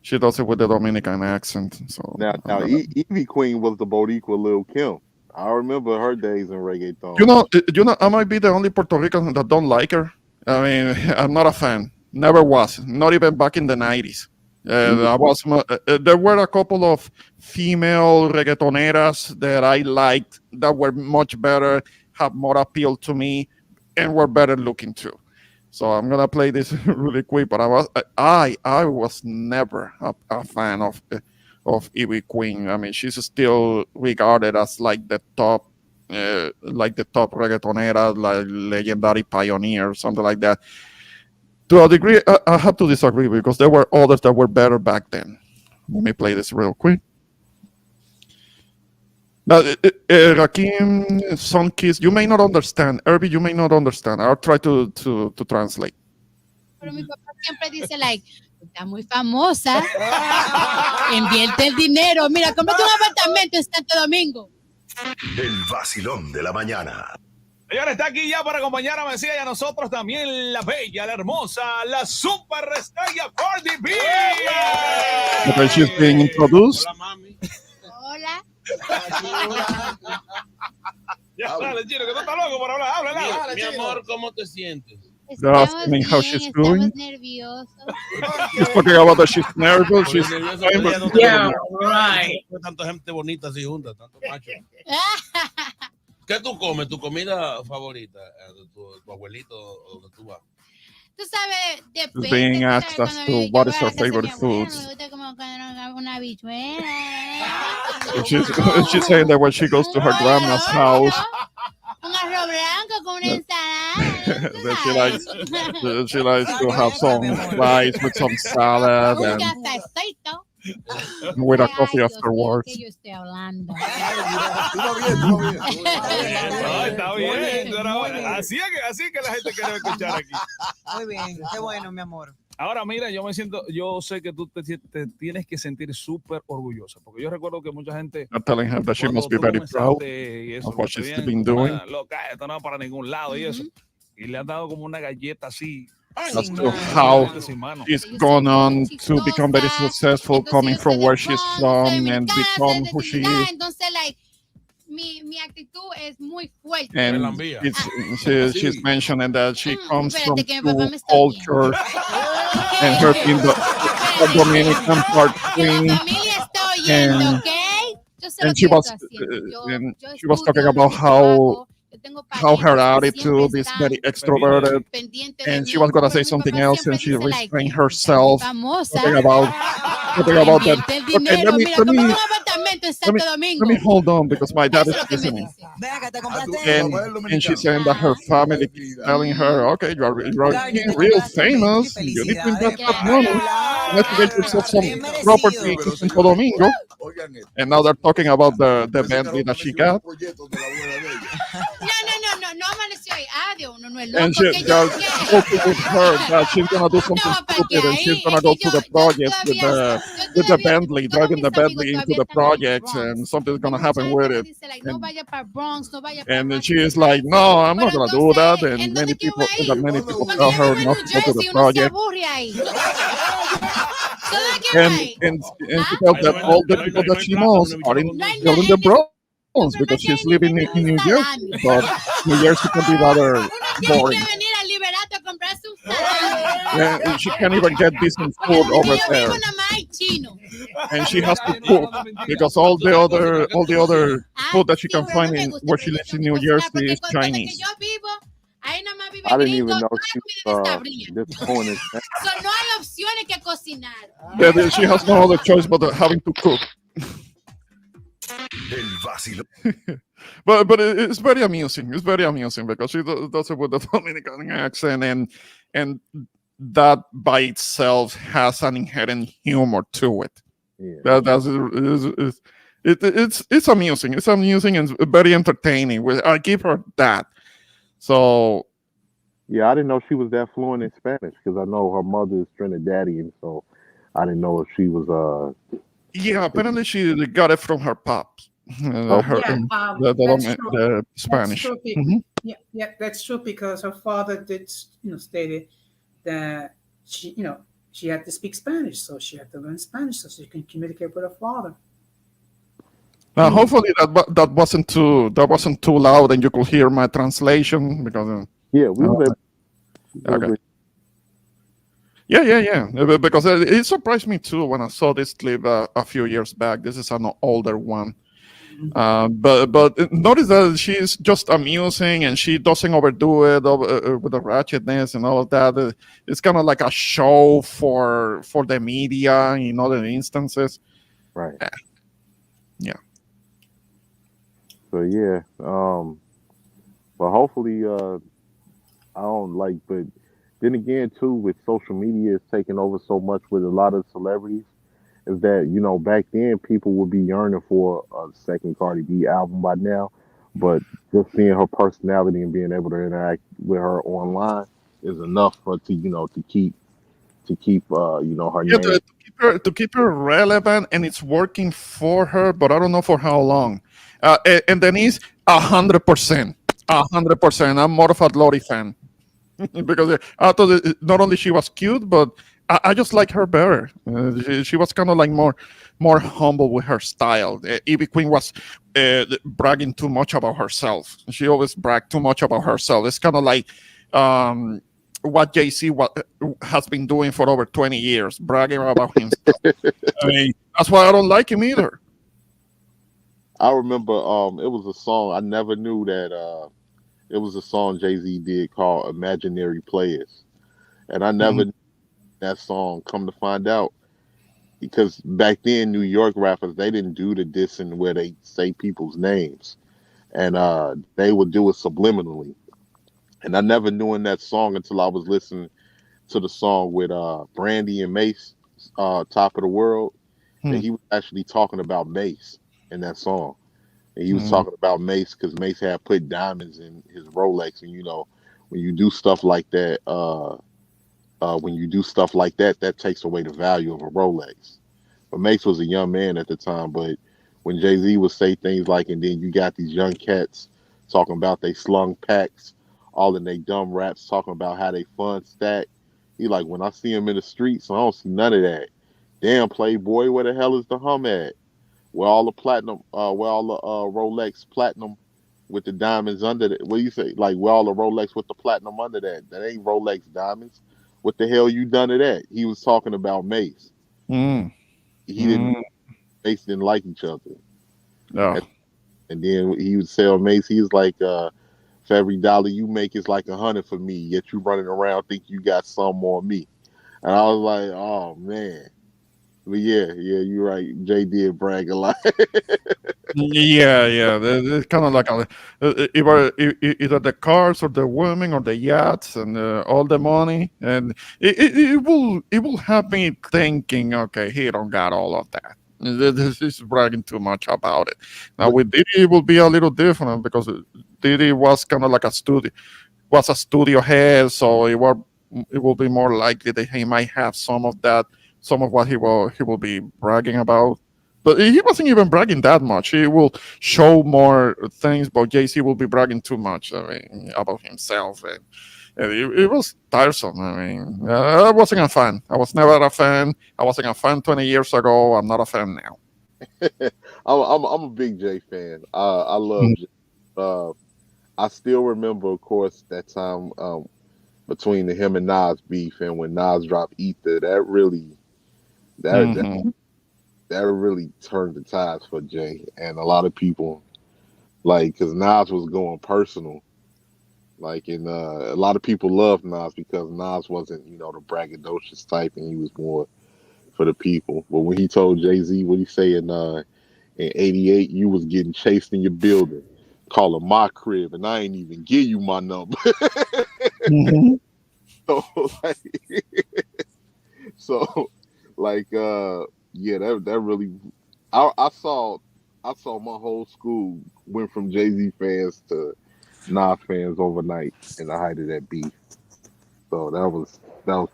She does it with the Dominican accent. So Now Evie Queen was the Boricua Lil Kim. I remember her days in reggaeton. I might be the only Puerto Rican that don't like her. I mean, I'm not a fan. Never was. Not even back in the '90s. There were a couple of female reggaetoneras that I liked that were much better, have more appeal to me, and were better looking too. So I'm gonna play this really quick. But I was never a fan of Ivy Queen. I mean, she's still regarded as like the top reggaetonera, like legendary pioneer, something like that. To a degree, I have to disagree because there were others that were better back then. Let me play this real quick. Now, Rakim, Sunkiss, you may not understand. Irby, you may not understand. I'll try to translate. Pero mi papá siempre dice, like, está muy famosa, invierte el dinero. Mira, cómprate un apartamento en Santo Domingo. El vacilón de la mañana. Señores, está aquí ya para acompañar a Mesías y a nosotros también la bella, la hermosa, la super estrella Cardi B. Okay, she's being introduced. Hola, mami. Hola. Ya, dale, Chino, que tú estás loco por hablar. Habla. Mi amor, ¿cómo te sientes? They're Estamos asking me how bien, she's doing. estamos nerviosos. She's talking about that she's nervous. She's Yeah, right. Tanta gente bonita así junta, tanto macho. ¿Qué tú comes? ¿Tu comida favorita? ¿De tu abuelito o donde tú vas? Tú sabes, depende. being tú asked sabes, as cuando to yo what voy is a her la casa de mi favorite abuela, foods. me gusta como cuando una habichuela. She's saying that when she goes to her grandma's house, Un arroz blanco con una ensalada. tú that she sabes. likes to have some rice with some salad Un and cafecito. with a Ay, coffee Dios mío, afterwards. que yo estoy hablando. Está bien. Así es que la gente quiere escuchar aquí. Muy bien, qué bueno, mi amor. Ahora, mira, yo sé que tú te tienes que sentir súper orgullosa, porque yo recuerdo que mucha gente... I'm telling her that she cuando must be tú very proud comenzaste y eso, of what que te she's veían been como doing. una loca, esto no va para ningún lado y eso. Y le han dado como una galleta así. as to how she's gone on to become very successful, coming from where she's from and become who she is. Entonces, like, mi actitud es muy fuerte. And she's mentioning that she comes from Espérate, que mi papá two me está cultures and her being the Dominican part queen. Mi familia está oyendo, And, ¿ok? Yo sé lo and que she yo was estoy haciendo. and Yo she was talking estudio, about yo trabajo, yo tengo how her parientes que attitude siempre is están very extroverted, pendientes de and she mí. was gonna Pero say mi something papá else, siempre and she dice, like, restrained herself. famosa. Talking about that. Invierte el Okay, dinero. Mira, let compra me un apartamento en Santo Domingo. hold on because my dad is Eso es lo que me listening. dice. Vea que te compraste. And she's saying that her family keeps telling her, okay, you're getting real famous. You need to invest that money. You have to get yourself some property in Santo Domingo. And now they're talking about the Bentley that she got. No amaneció ahí. Dios, uno no es loco. And she que yo, just spoken with her that she's gonna do something No, porque stupid and she's ahí gonna es go que to the yo projects with todavía- the Bentley, driving the Bentley into the projects, and something's gonna happen with it. No vaya para Bronx, no vaya para And then Bronx. she is like, no, I'm not Pero gonna do that. entonces, And ¿en many dónde que people, va ahí? that many people Cuando tell ella her vive en not New to go to the Jersey, uno se project. aburre ahí. ¿Dónde que va ahí? And she felt that all the people that she knows are still in the Bronx because she's living in New Jersey. But New Jersey can be rather Tiene boring. que venir al Liberato a comprarse un salami. And she can't even get decent food over Yo there. vivo nada más en chino. And she has to cook because all the other food that she can find in where she lives in New Jersey is Chinese. Yo vivo, ahí nada más vive I didn't gringo, even know toda she la comida was disappointed. So, no hay opciones que cocinar. That she has no other choice but having to cook. El vacilón. But it's very amusing. It's very amusing because she does it with the Dominican accent, and that by itself has an inherent humor to it. Yeah. It's amusing. It's amusing and very entertaining. I give her that. So Yeah, I didn't know she was that fluent in Spanish because I know her mother is Trinidadian, so I didn't know if she was Yeah, apparently she got it from her pops. oh, Her Yeah, that's true. the That's Spanish. true. Mhm. Yeah, that's true because her father did, stated that she had to speak Spanish, so she had to learn Spanish so she can communicate with her father. Now, mm, hopefully that wasn't too loud and you could hear my translation because yeah, we was okay. able to. Yeah. Because it surprised me too when I saw this clip a few years back. This is an older one. But notice that she's just amusing and she doesn't overdo it with the ratchetness and all of that. It's kind of like a show for the media in other instances. Right. Yeah. So yeah, but hopefully, I don't like. But then again, too, with social media is taking over so much with a lot of celebrities, is that back then people would be yearning for a second Cardi B album by now, but just seeing her personality and being able to interact with her online is enough for to keep her Yeah, name. to keep her relevant, and it's working for her, but I don't know for how long. And Denise, 100%, 100%. I'm more of a Lori fan because I thought not only she was cute, but I just like her better. She was kind of like more humble with her style. Ivy Queen was bragging too much about herself. She always bragged too much about herself. It's kind of like um, what JC has been doing for over 20 years, bragging about himself. I mean, that's why I don't like him either. I remember it was a song I never knew that it was a song Jay Z did called "Imaginary Players," and I never Mhm. knew that song. Come to find out, because back then New York rappers they didn't do the dissing where they say people's names, and they would do it subliminally. And I never knew in that song until I was listening to the song with Brandy and Mace, "Top of the World," that Hmm. he was actually talking about Mace in that song. And he was Hmm. talking about Mace because Mace had put diamonds in his Rolex, and when you do stuff like that, that takes away the value of a Rolex. But Mace was a young man at the time. But when Jay Z would say things like, and then you got these young cats talking about they slung packs, all in they dumb raps talking about how they fun stack. He like, when I see him in the streets, I don't see none of that. Damn, Playboy, where the hell is the hum at? Where all the platinum, where all the Rolex platinum with the diamonds under it? What do you say? Like, where all the Rolex with the platinum under that? That ain't Rolex diamonds. What the hell you done to that? He was talking about Mace. Hmm. He didn't. Hmm. Mace didn't like each other. Yeah. And, and then he would tell Mace, he was like, for every dollar you make is like 100 for me. Yet you running around think you got some on me. And I was like, oh man. But yeah, you're right. Jay did brag a lot. Yeah. It's kind of like either the cars or the women or the yachts and all the money, and it will have me thinking, okay, he don't got all of that. This is bragging too much about it. Now But with Diddy, it will be a little different because Diddy was kind of like a studio head, so it will be more likely that he might have some of what he will be bragging about. But he wasn't even bragging that much. He will show more things, but JC will be bragging too much. I mean, about himself, and it was tiresome. I mean, I wasn't a fan. I was never a fan. I wasn't a fan 20 years ago. I'm not a fan now. I'm a big Jay fan. I love Jay. Uh, I still remember, of course, that time between the him and Nas beef, and when Nas dropped Ether, that that, Mm-hmm. that really turned the tides for Jay and a lot of people. Like, because Nas was going personal. Like, and a lot of people loved Nas because Nas wasn't, the braggadocious type, and he was more for the people. But when he told Jay Z, what he say in '88, you was getting chased in your building, calling my crib, and I ain't even give you my number. Mm-hmm. so like, so like, yeah, that really, I saw my whole school went from Jay Z fans to Nas fans overnight in the height of that beef. So that was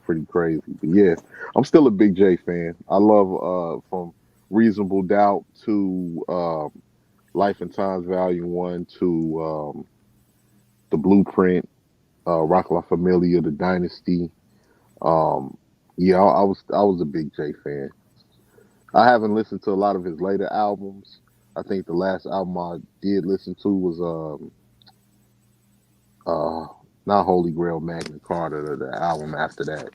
pretty crazy. But yeah, I'm still a big J fan. I love from Reasonable Doubt to Life and Times Volume One to the Blueprint, Rock La Familia, the Dynasty. Um, yeah, I was a big J fan. I haven't listened to a lot of his later albums. I think the last album I did listen to was uh not Holy Grail Magna Carta, the album after that.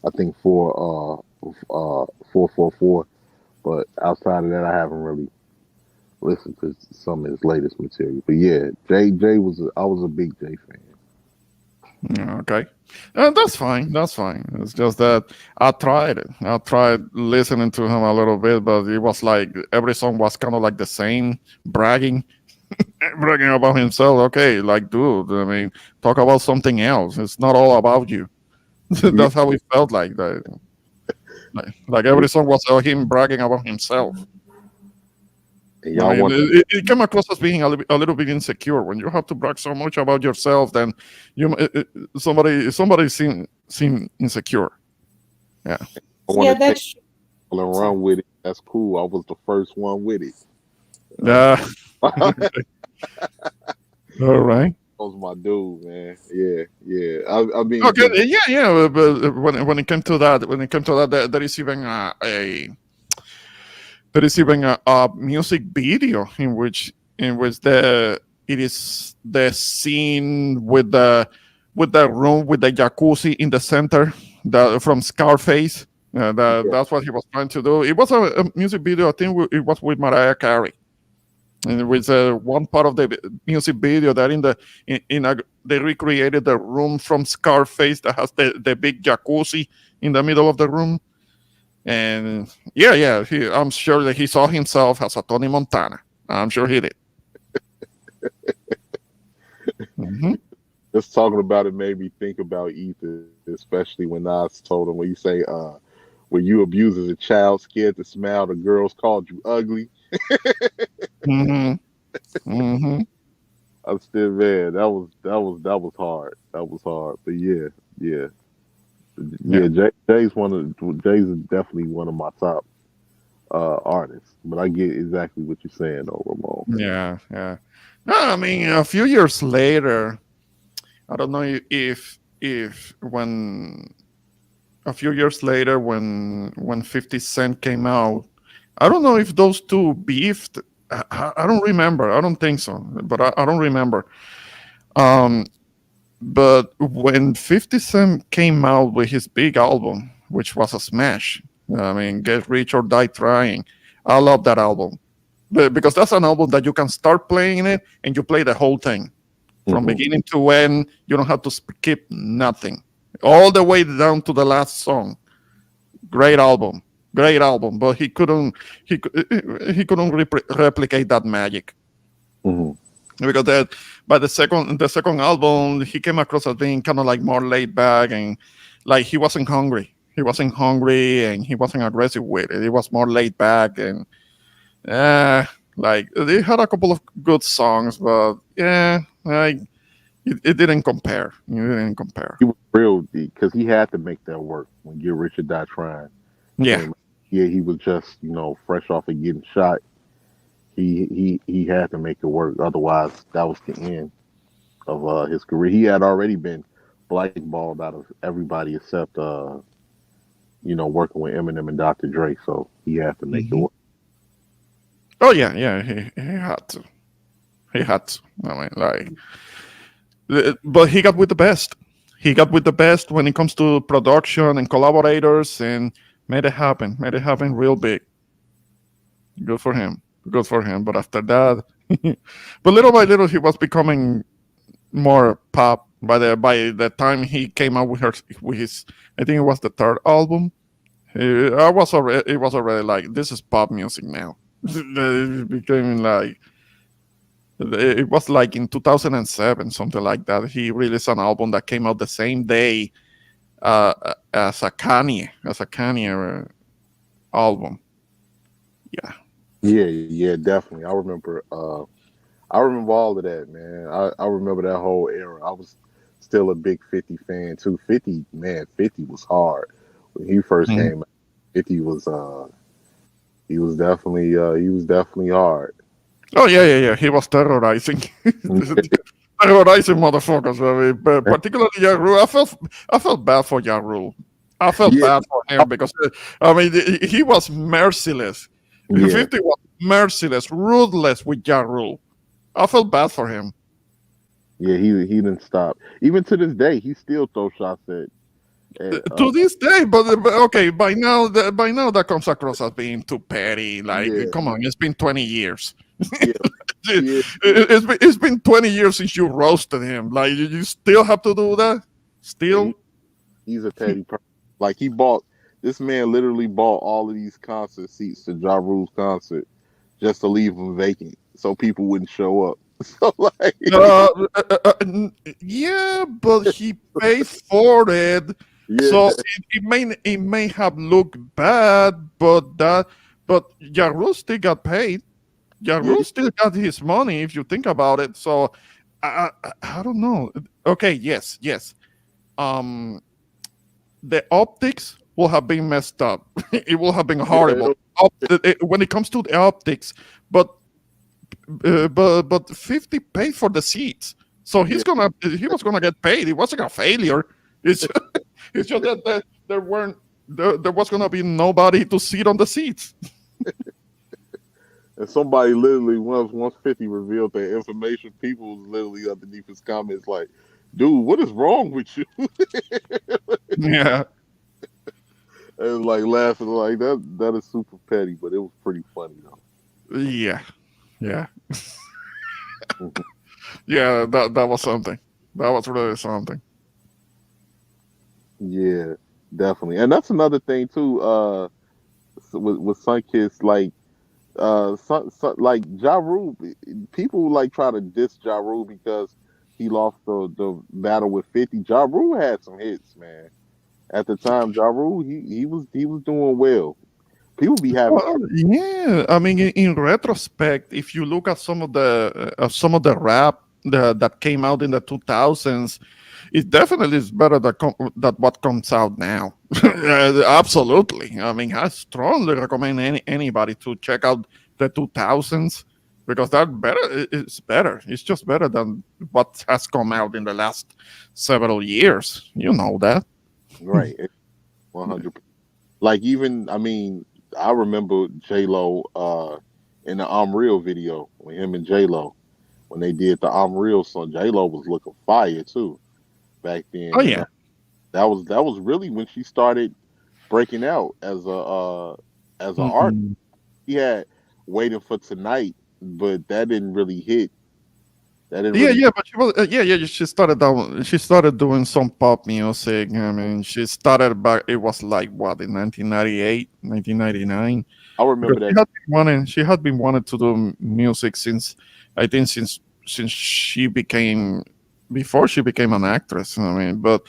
I think 444. But outside of that, I haven't really listened to some of his latest material. But yeah, I was a big J fan. Yeah, okay. That's fine. That's fine. It's just that I tried it. I tried listening to him a little bit, but it was like every song was kind of like the same, bragging, bragging about himself. Okay, like, dude, I mean, talk about something else. It's not all about you. Yeah, That's how it felt like. Like every song was him bragging about himself. and I y'all mean, want it came across as being a little bit insecure. When you have to brag so much about yourself, then somebody seem insecure. Yeah. I Yeah, want to take that's it and sorry. run with it. That's cool. I was the first one with it. Yeah. That All right. was my dude, man. Yeah, yeah. I mean, Okay. because Yeah. Yeah. But when it came to that, there is even a music video in which it is the scene with the room with the jacuzzi in the center, from Scarface. That's what he was trying to do. It was a music video. I think it was with Mariah Carey, and it was one part of the music video that they recreated the room from Scarface that has the big jacuzzi in the middle of the room. And yeah, I'm sure that he saw himself as a Tony Montana. I'm sure he did. Hmm. just talking about it made me think about Ethan, especially when Nas told him when you say, when you abused as a child, scared to smile, the girls called you ugly. Hmm. Hmm. I'm still man. That was hard. That was hard. But yeah, yeah, Yeah, yeah. Jay's definitely one of my top artists. But I get exactly what you're saying, though, Ramon. yeah. No, I mean, a few years later, I don't know if when a few years later when 50 Cent came out, I don't know if those two beefed. I don't remember. I don't think so, but I don't remember. Um, But when 50 Cent came out with his big album, which was a smash, I mean, Get Rich or Die Trying, I love that album. Because that's an album that you can start playing it and you play the whole thing from Hmm. beginning to end. You don't have to skip nothing, all the way down to the last song. Great album, great album. But he couldn't replicate that magic, Hmm. because that by the second album he came across as being kind of like more laid back, and like he wasn't hungry and he wasn't aggressive with it. He was more laid back, and like they had a couple of good songs, but yeah, like it didn't compare. It didn't compare. He was real because he had to make that work when Get Rich or Die Trying Yeah. came out. Yeah, he was just fresh off of getting shot. He had to make it work. Otherwise, that was the end of his career. He had already been blackballed out of everybody except working with Eminem and Dr. Dre. So he had to make it Hmm. work. Oh yeah. He had to. He had to. I mean, like, but he got with the best. He got with the best when it comes to production and collaborators, and made it happen. Made it happen real big. Good for him. Good for him. But after that, but little by little, he was becoming more pop. By the time he came out with his, I think it was the third album. It was already like, this is pop music now. It became like, it was like in 2007, something like that. He released an album that came out the same day as a Kanye album. Yeah. Yeah, yeah, definitely. I remember all of that, man. I remember that whole era. I was still a big 50 fan too. 50, man, 50 was hard when he first Mhm. came out. 50 was he was definitely hard. Oh yeah. He was terrorizing, terrorizing motherfuckers. I mean, particularly Ja Rule. I felt bad for Ja Rule. I felt Yeah, bad for him because I mean he was merciless. yeah, 50 was merciless, ruthless with Ja Rule. I felt bad for him. yeah. He didn't stop. Even to this day, he still throws shots at To this day, but okay, by now that comes across as being too petty. Like, yeah, come on, it's been 20 years. yeah, yeah, It's been 20 years since you roasted him. Like, you still have to do that? yeah. Still? He's a petty person. Like he bought this man literally bought all of these concert seats to Ja Rule's concert just to leave them vacant so people wouldn't show up. So like, Uh, yeah, but he paid for it, yeah, so it may have looked bad, but Ja Rule still got paid. Ja yeah, Rule still got his money if you think about it. So I don't know. Okay, yes. Um, the optics will have been messed up. It will have been yeah, horrible. When it comes to the optics, but 50 paid for the seats, so yeah. he was gonna get paid. It wasn't a failure. It's it's just that there was gonna be nobody to sit on the seats. And somebody literally once 50 revealed their information, people was literally underneath his comments like, "Dude, what is wrong with you?" Yeah, And like laughing like that. That is super petty, but it was pretty funny though. yeah, yeah. Mhm. Yeah, that was something. That was really something. Yeah, definitely. And that's another thing too. With Sunkiss, like like Ja Rule, people like try to diss Ja Rule because he lost the battle with 50. Ja Rule had some hits, man. At the time, Ja Rule, he was doing well. People be having Well, yeah. I mean, in retrospect, if you look at some of the rap that came out in the 2000s, it definitely is better than what comes out now. Absolutely. I mean, I strongly recommend anybody to check out the 2000s because it's better. It's just better than what has come out in the last several years. You know that. right 100. Like even I mean, I remember J Lo in the I'm Real video with him and J Lo when they did the I'm Real song. J Lo was looking fire too back Oh then, and yeah. that was really when she started breaking out as an artist. Mhm. He had Waiting for Tonight, but that didn't really hit. That didn't Yeah, really. yeah, but she was, yeah. She started doing some pop music. I mean, she started back. It was like what in 1998, 1999. I Because remember that. she had been wanting to do music since I think since she became before she became an actress. I mean, but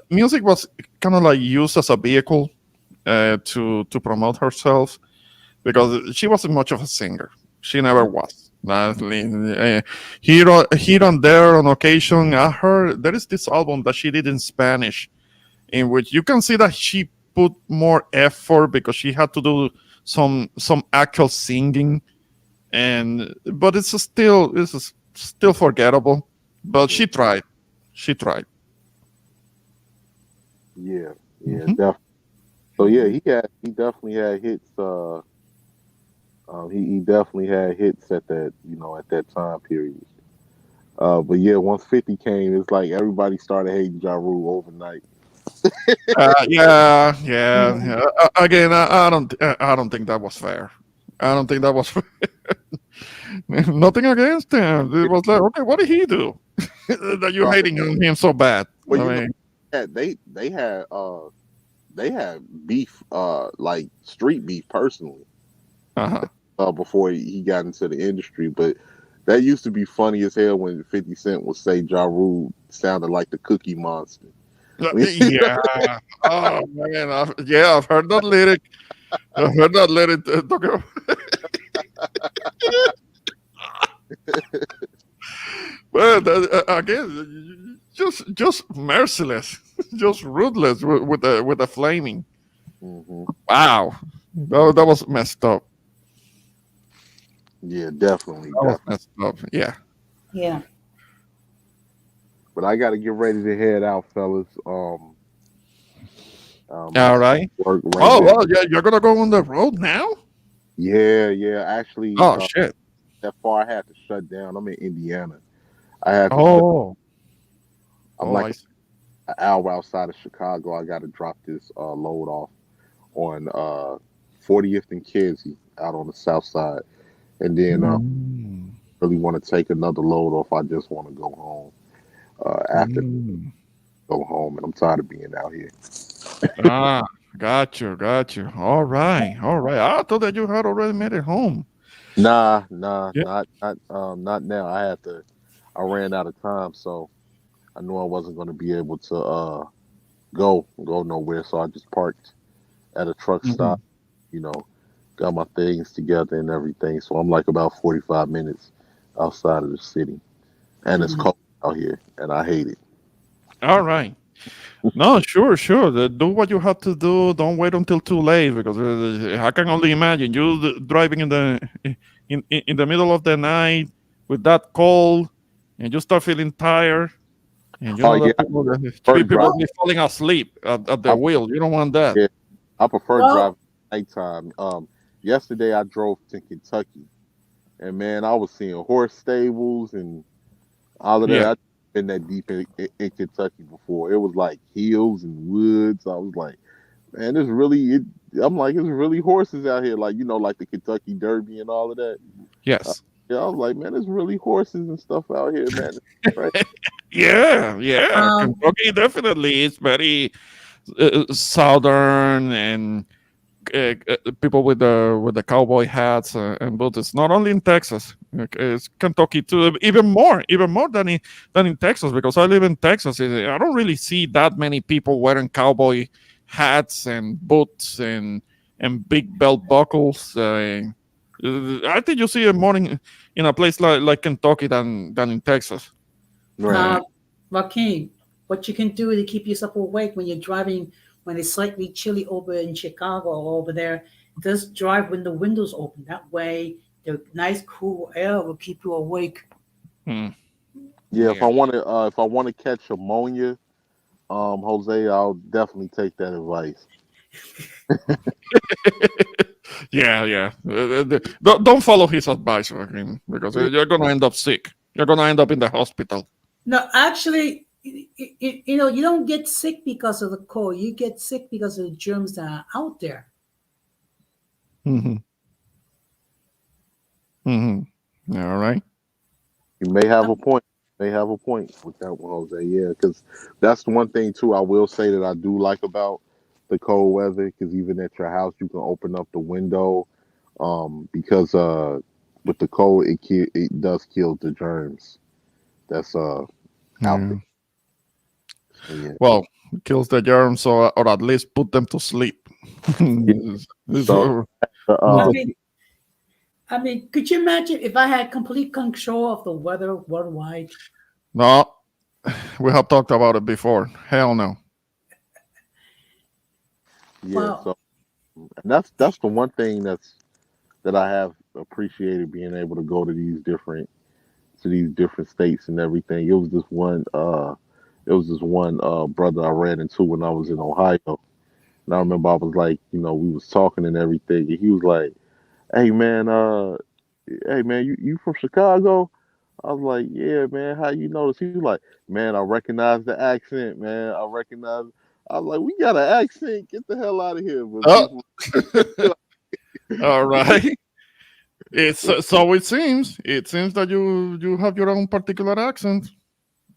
music was kind of like used as a vehicle to promote herself because she wasn't much of a singer. She never was. Here and there on occasion, I heard there is this album that she did in Spanish, in which you can see that she put more effort because she had to do some actual singing, and but it's still forgettable. But she tried. She tried. Yeah, yeah, Mhm. definitely. So yeah, he definitely had hits. He definitely had hits at that time period. But yeah, once 50 came, it's like everybody started hating Ja Rule overnight. Yeah. Again, I don't think that was fair. I don't think that was fair. Nothing against him. It was like, okay, what did he do that you're Right. hating on him so bad? Well, I mean, they had beef, like street beef personally, uh-huh. before he got into the industry. But that used to be funny as hell when 50 Cent would say Ja Rule sounded like the Cookie Monster. Yeah. Oh man. I've heard that lyric. I've heard that lyric. Well, again, just merciless, just ruthless with the flaming. Hmm. Wow, that was messed up. Yeah, definitely, That was definitely. messed up. Yeah. Yeah. But I got to get ready to head out, fellas. I All start right. work right Oh now. well, yeah, you're gonna go on the road now. Yeah, yeah. Actually, Oh shit. that far I had to shut down. I'm in Indiana. I had to shut. Oh. I'm Oh, like I see. an hour outside of Chicago. I got to drop this load off on 40th and Kedzie out on the south side, and then Mm. really want to take another load off. I just want to go home. After Mm. go home, and I'm tired of being out here. Ah, got you. All right, all right. I thought that you had already made it home. Nah, nah, Yeah. not now. I had to. I ran out of time, so I knew I wasn't going to be able to go nowhere. So I just parked at a truck Hmm. stop. You know, got my things together and everything. So I'm like about 45 minutes outside of the city, and it's Mhm. cold out here, and I hate it. All right. No, sure, sure. Do what you have to do. Don't wait until too late because I can only imagine you driving in the middle of the night with that cold, and you start feeling tired, and you Oh know yeah, that people, the three prefer people drive. will be falling asleep at the I, wheel. You don't want that. yeah, I prefer Well, driving nighttime. Yesterday I drove to Kentucky, and man, I was seeing horse stables and all of that. Yeah. I've been that deep in Kentucky before. It was like hills and woods. I was like, man, it's really. I'm like, it's really horses out here. Like like the Kentucky Derby and all of that. Uh, Yes. yeah, I was like, man, there's really horses and stuff out here, man. Right? Yeah. Yeah. um, Kentucky definitely is very southern and people with the cowboy hats and boots. It's not only in Texas; it's Kentucky too. Even more than in Texas because I live in Texas. I don't really see that many people wearing cowboy hats and boots and big belt buckles. I think you see it more in a place like Kentucky than in Texas. Right. Uh, uh, Joaquin, what you can do to keep yourself awake when you're driving when it's slightly chilly over in Chicago or over there, just drive when the windows open. That way, the nice cool air will keep you awake. hmm, Yeah. yeah. If I want to catch ammonia, Jose, I'll definitely take that advice. Yeah, yeah. Don't follow his advice, I mean, because Yeah. you're gonna end up sick. You're gonna end up in the hospital. No, actually, you don't get sick because of the cold. You get sick because of the germs that are out there. Hmm. Hmm. All right. You may have a point. May have a point with that one, Jose. Yeah, because that's the one thing too. I will say that I do like about the cold weather. Because even at your house, you can open up the window. Because with the cold, it does kill the germs that's out Yeah. there. So yeah. Well, it kills the germs or at least put them to sleep. Yeah. This So I uh, mean, could you imagine if I had complete control of the weather worldwide? no, we have talked about it before. Hell no. yeah. Well, So and that's the one thing that I have appreciated being able to go to these different states and everything. It was this one brother I ran into when I was in Ohio. And I remember I was like, we was talking and everything, and he was like, hey man, you from Chicago? I was like, yeah, man, how you know this? He was like, man, I recognize the accent, man. I recognize. I was like, we got an accent. Get the hell out of here. But Oh, people, all right. It's so it seems. It seems that you have your own particular accent.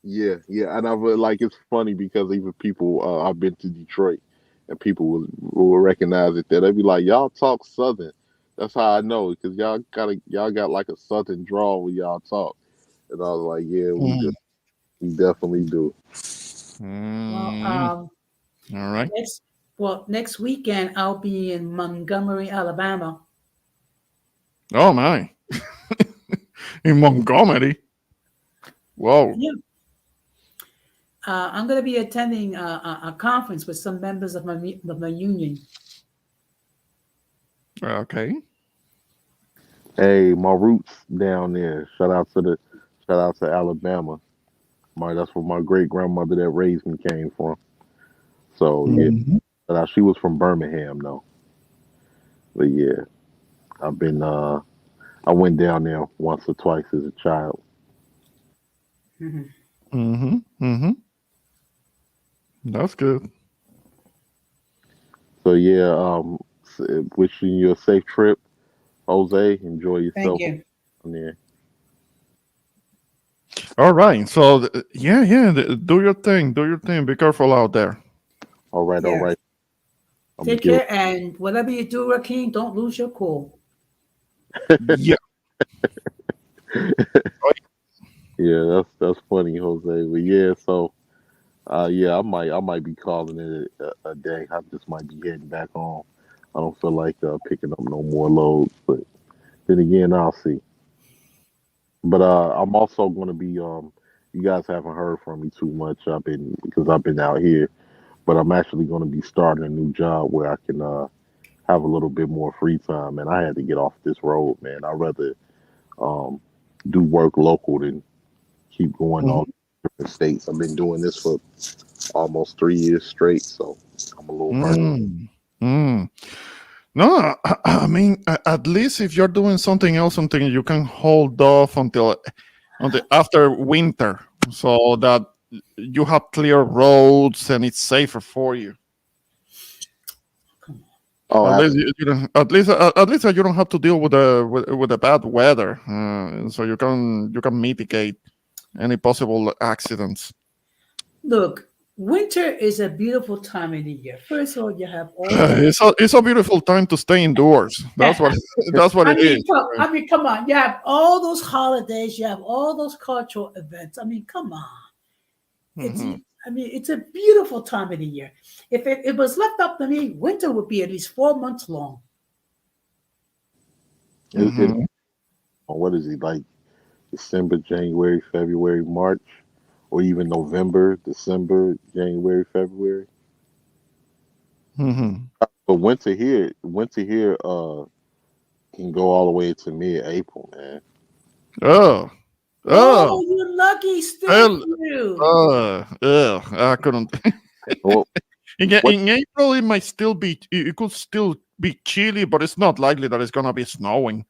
yeah, yeah, and I really like it's funny because even people I've been to Detroit, and people will recognize it there. They be like, y'all talk Southern. That's how I know because y'all got like a Southern drawl when y'all talk. And I was like, yeah, we do. Mm. We definitely do. well, Mm. All right. next weekend I'll be in Montgomery, Alabama. Oh my. In Montgomery. Whoa. Yeah, I'm going to be attending a conference with some members of my union. Okay. Hey, my roots down there. Shout out to Alabama. That's where my great grandmother that raised me came from. So yeah, Mhm. she was from Birmingham though. But yeah, I've been I went down there once or twice as a child. Mhm. Mhm. Mhm. That's good. So yeah, wishing you a safe trip, Jose. Enjoy Thank yourself you. on there. All right. So yeah, yeah. Do your thing. Do your thing. Be careful out there. All Yes. right. I'm gonna Take give. care, and whatever you do, Raheem, don't lose your cool. Yeah. Yeah, that's funny, Jose. But yeah, so yeah, I might be calling it a day. I just might be heading back home. I don't feel like picking up no more loads, but then again, I'll see. But I'm also going to be you guys haven't heard from me too much. I've been out here, but I'm actually going to be starting a new job where I can have a little bit more free time. And I had to get off this road, man. I'd rather um do work local than keep going all Mhm. different states. I've been doing this for almost 3 years straight, so I'm a little burnt. Mm. Mm. No, I mean, at least if you're doing something else, something you can hold off until after winter, so that you have clear roads and it's safer for you. Oh, At least absolutely. you don't. At least you don't have to deal with the bad weather, so you can mitigate any possible accidents. Look, winter is a beautiful time of the year. First of all, you have all the. It's a beautiful time to stay indoors. That's what that's what it is. Come on. You have all those holidays. You have all those cultural events. I mean, come on. It's. Mhm. I mean, it's a beautiful time of the year. If it was left up to me, winter would be at least 4 months long. It Mhm. what is it like? December, January, February, March, or even November, December, January, February. Mhm. But winter here, can go all the way to mid-April, man. Oh, oh, Oh, you lucky stiff hell, you. I couldn't. What? What? In April, it might still be. It could still be chilly, but it's not likely that it's gonna be snowing.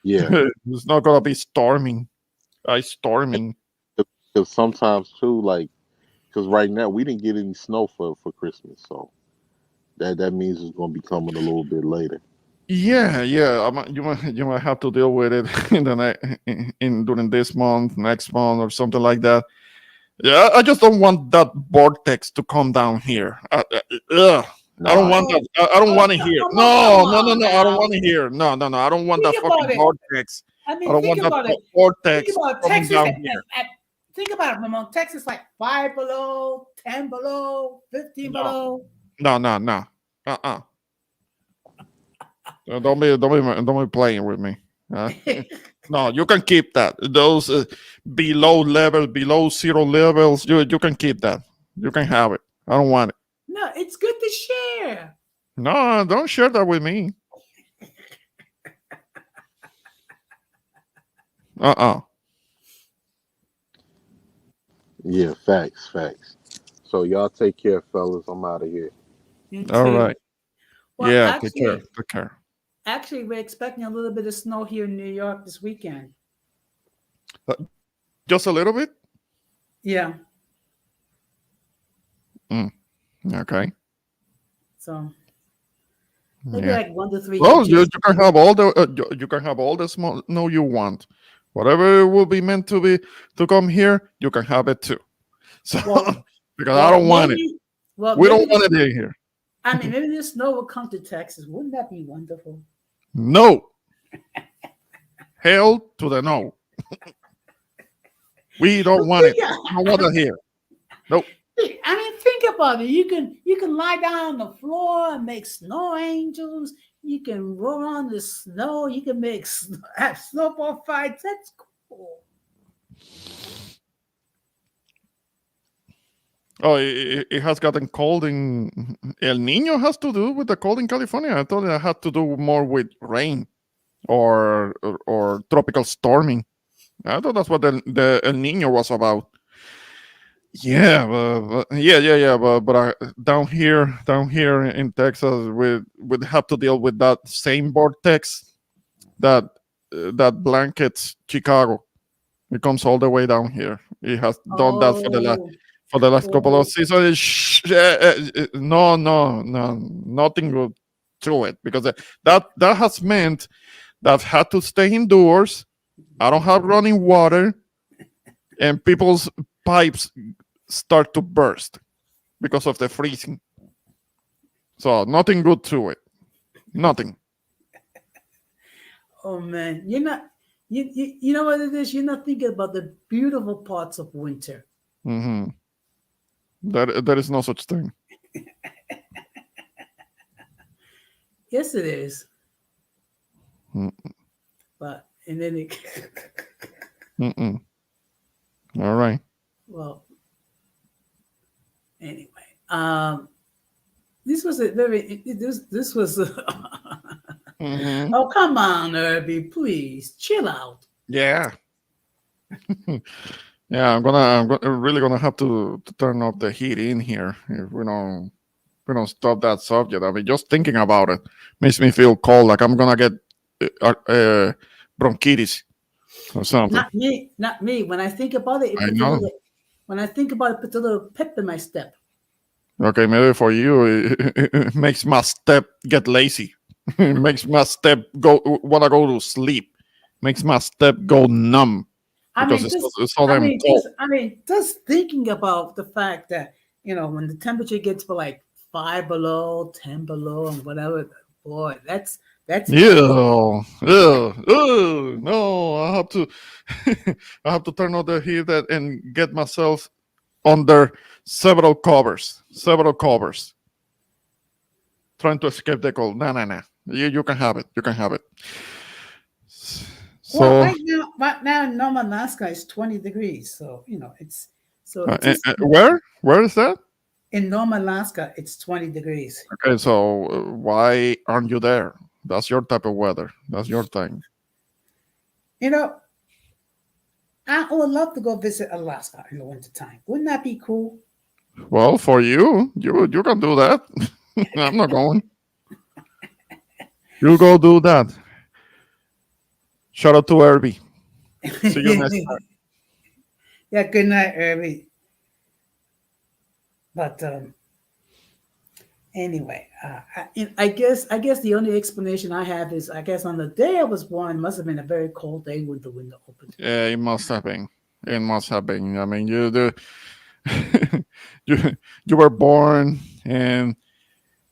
Yeah, It's not gonna be storming. Ice storming. because sometimes too, like, because right now we didn't get any snow for Christmas, so that means it's gonna be coming a little bit later. Yeah, yeah. You might have to deal with it in in during this month, next month, or something like that. Yeah, I just don't want that vortex to come down here. Ugh. I don't Nah, want Oh, that. I don't want to hear. come No, no, no, on no. I don't now. want to hear. No, no, no. I don't want that Think fucking about it. vortex. I I mean, don't think want that about it. Think vortex about coming Texas. down here. Think about it, Ramon. Texas like 5 below, 10 below, 15 No, below. no, no, no. Uh-uh. Don't be playing with me. Uh, no, you can keep that. Those below level, below zero levels, you can keep that. You can have it. I don't want it. No, it's good to share. No, don't share that with me. Uh-uh. yeah, facts. So y'all take care, fellas. I'm out of here. You All too. right. Well, Yeah, take care. Take care. we're expecting a little bit of snow here in New York this weekend. Just a little bit? Yeah. Mm, okay. So maybe Yeah. like 1 to 3 Well, inches. you can have all the you can have all the small no you want. Whatever will be meant to come here, you can have it too. So Well, because I don't want it. We don't maybe want this. it in here. I mean, maybe this snow will come to Texas. Wouldn't that be wonderful? No. Hell to the no. We don't want it. We don't want it here. Nope. I mean, think about it. You can lie down on the floor and make snow angels. You can roll on the snow. You can make have snowball fights. That's cool. Oh, it has gotten cold in El Nino has to do with the cold in California. I thought it had to do more with rain or tropical storming. I thought that's what the El Nino was about. Yeah, yeah. But down here in Texas, we have to deal with that same vortex that that blankets Chicago. It comes all the way down here. It has done that Oh, for the last couple of oh, seasons. No, nothing good to it because that has meant that I've had to stay indoors. I don't have running water, and people's pipes start to burst because of the freezing. So nothing good to it. Nothing. oh man, you're not. You know what it is? You're not thinking about the beautiful parts of winter. Hmm. There is no such thing. Yes, it is. Mm, But and then it, Mm-mm. All right. well, anyway, this was a very this was. Hmm. Oh come on, Irby, please chill out. Yeah. Yeah, really gonna have to turn up the heat in here if we don't stop that subject. I mean, just thinking about it makes me feel cold, like I'm gonna get bronchitis or something. Not me, not me. When I think about it, it I puts a know. little. When I think about it, it puts a little pep in my step. Okay, maybe for you, it makes my step get lazy. It makes my step wanna go to sleep. Makes my step go numb I because mean, just it's so damn cold. just thinking about the fact that when the temperature gets for like 5 below, 10 below, and whatever, boy, that's cold. Yeah, no, I have to, I have to turn on the heat and get myself under several covers, trying to escape the cold. Nah. You can have it. You can have it. Well, So, right now in Nome, Alaska is 20 degrees, so it's just where is that? in Nome, Alaska, it's 20 degrees. Okay, so why aren't you there? That's your type of weather. That's your thing. You know, I would love to go visit Alaska in the wintertime. Wouldn't that be cool? Well, for you can do that. I'm not going. You go do that. Shout out to Herbie. See you next time. Yeah, good night, Irby. But anyway, I guess the only explanation I have is I guess on the day I was born must have been a very cold day when the window opened. Yeah, it must have been. It must have been. I mean, you you were born and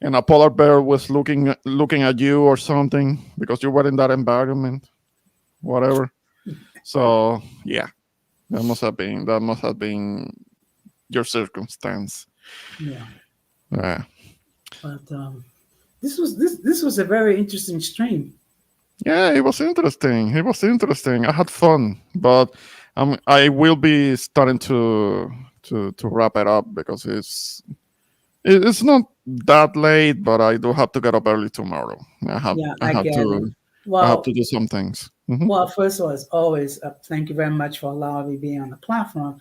a polar bear was looking at you or something because you were in that environment, whatever. So yeah, that must have been your circumstance. Yeah, Yeah. but this was a very interesting stream. Yeah, it was interesting. It was interesting. I had fun, but I will be starting to wrap it up because it's not that late, but I do have to get up early tomorrow. Yeah, I I have get it. to I have Well, to do some things. Mhm. well, first of all, as always, thank you very much for allowing me to be on the platform.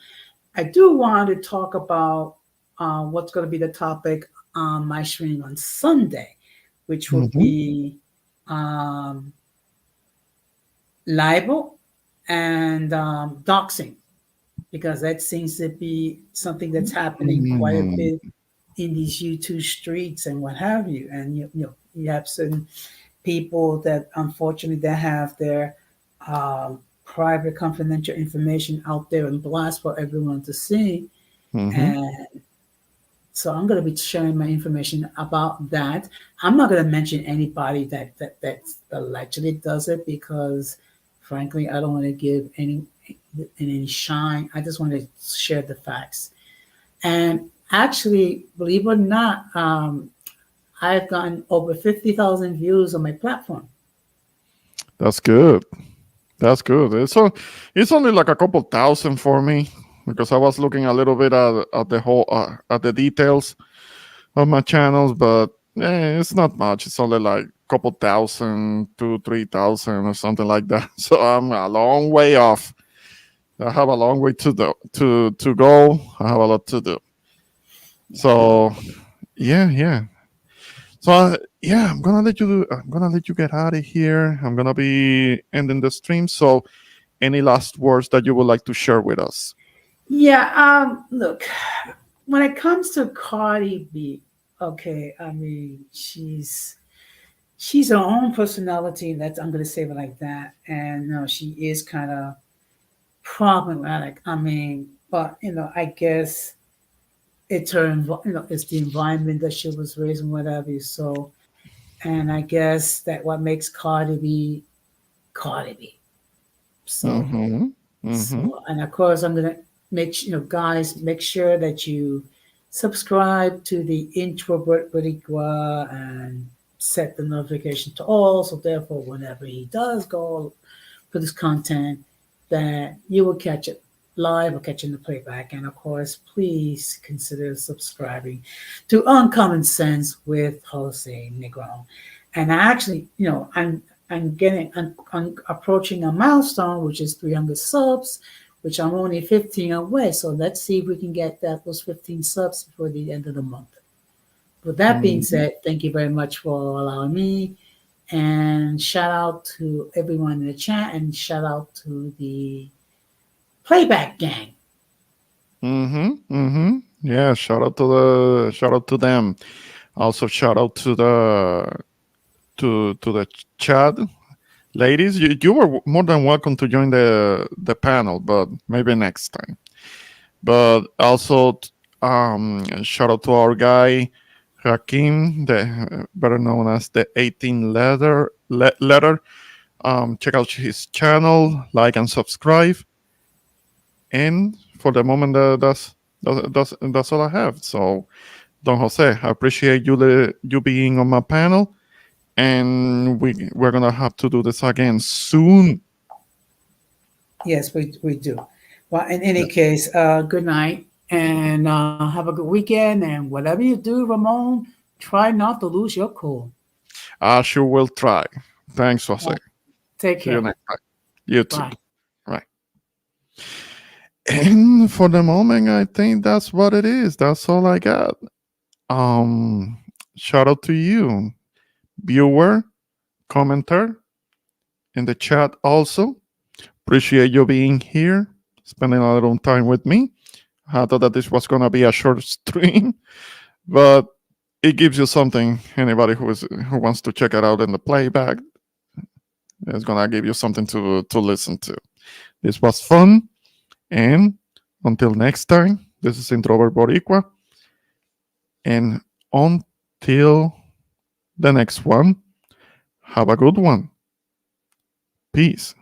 I do want to talk about what's going to be the topic on my stream on Sunday, which would Mhm. be um, libel and doxing, because that seems to be something that's happening quite a Mm. bit in these YouTube streets and what have you. And you have certain people that unfortunately they have their private confidential information out there and blast for everyone to see. Mhm. And so I'm going to be sharing my information about that. I'm not going to mention anybody that allegedly does it because, frankly, I don't want to give any shine. I just want to share the facts. And actually, believe it or not, I've gotten over 50,000 views on my platform. That's good. That's good. It's only like a couple thousand for me. because I was looking a little bit at the whole at the details of my channels, but it's not much. It's only like a couple thousand, 3,000 or something like that. So I'm a long way off. I have a long way to go. I have a lot to do. So yeah. So yeah, I'm gonna let you get out of here. I'm gonna be ending the stream. So any last words that you would like to share with us? Yeah, look, when it comes to Cardi B, okay, I mean, she's her own personality. That's I'm gonna say it like that, and she is kind of problematic. I mean, but I guess it's her, it's the environment that she was raised in, whatever. So, and I guess that what makes Cardi B, Cardi B. So, Mm-hmm. Mm-hmm. and of course, I'm gonna guys, make sure that you subscribe to the Introvert Boricua and set the notification to all. So therefore, whenever he does go for this content, that you will catch it live or catch it in the playback. And of course, please consider subscribing to Uncommon Sense with Jose Negron. And actually, I'm approaching a milestone, which is 300 subs, which I'm only 15 away. So let's see if we can get those 15 subs before the end of the month. With that being Mm-hmm. said, thank you very much for allowing me. And shout out to everyone in the chat, and shout out to the playback gang. Mm-hmm. Mm-hmm. Yeah, shout out to them. Also shout out to the chat. Ladies, you were more than welcome to join the panel, but maybe next time. But also shout out to our guy Hakim, the better known as the 18 letter. Check out his channel, like and subscribe. And for the moment, that's all I have. So, Don Jose, I appreciate you being on my panel, and we're gonna have to do this again soon. Yes, we do. Well, in any Yeah. case, good night, and have a good weekend. And whatever you do, Ramon, try not to lose your cool. I sure will try. Thanks, Jose. Take See you care. next time. You too. Bye. Right. And for the moment, I think that's what it is. That's all I got. Um, Shout out to you, viewer, commenter in the chat also. Appreciate you being here, spending a little time with me. I thought that this was gonna be a short stream, but it gives you something. Anybody who wants to check it out in the playback, it's gonna give you something to listen to. This was fun, and until next time, this is Introvert Boricua, and until the next one, have a good one. Peace.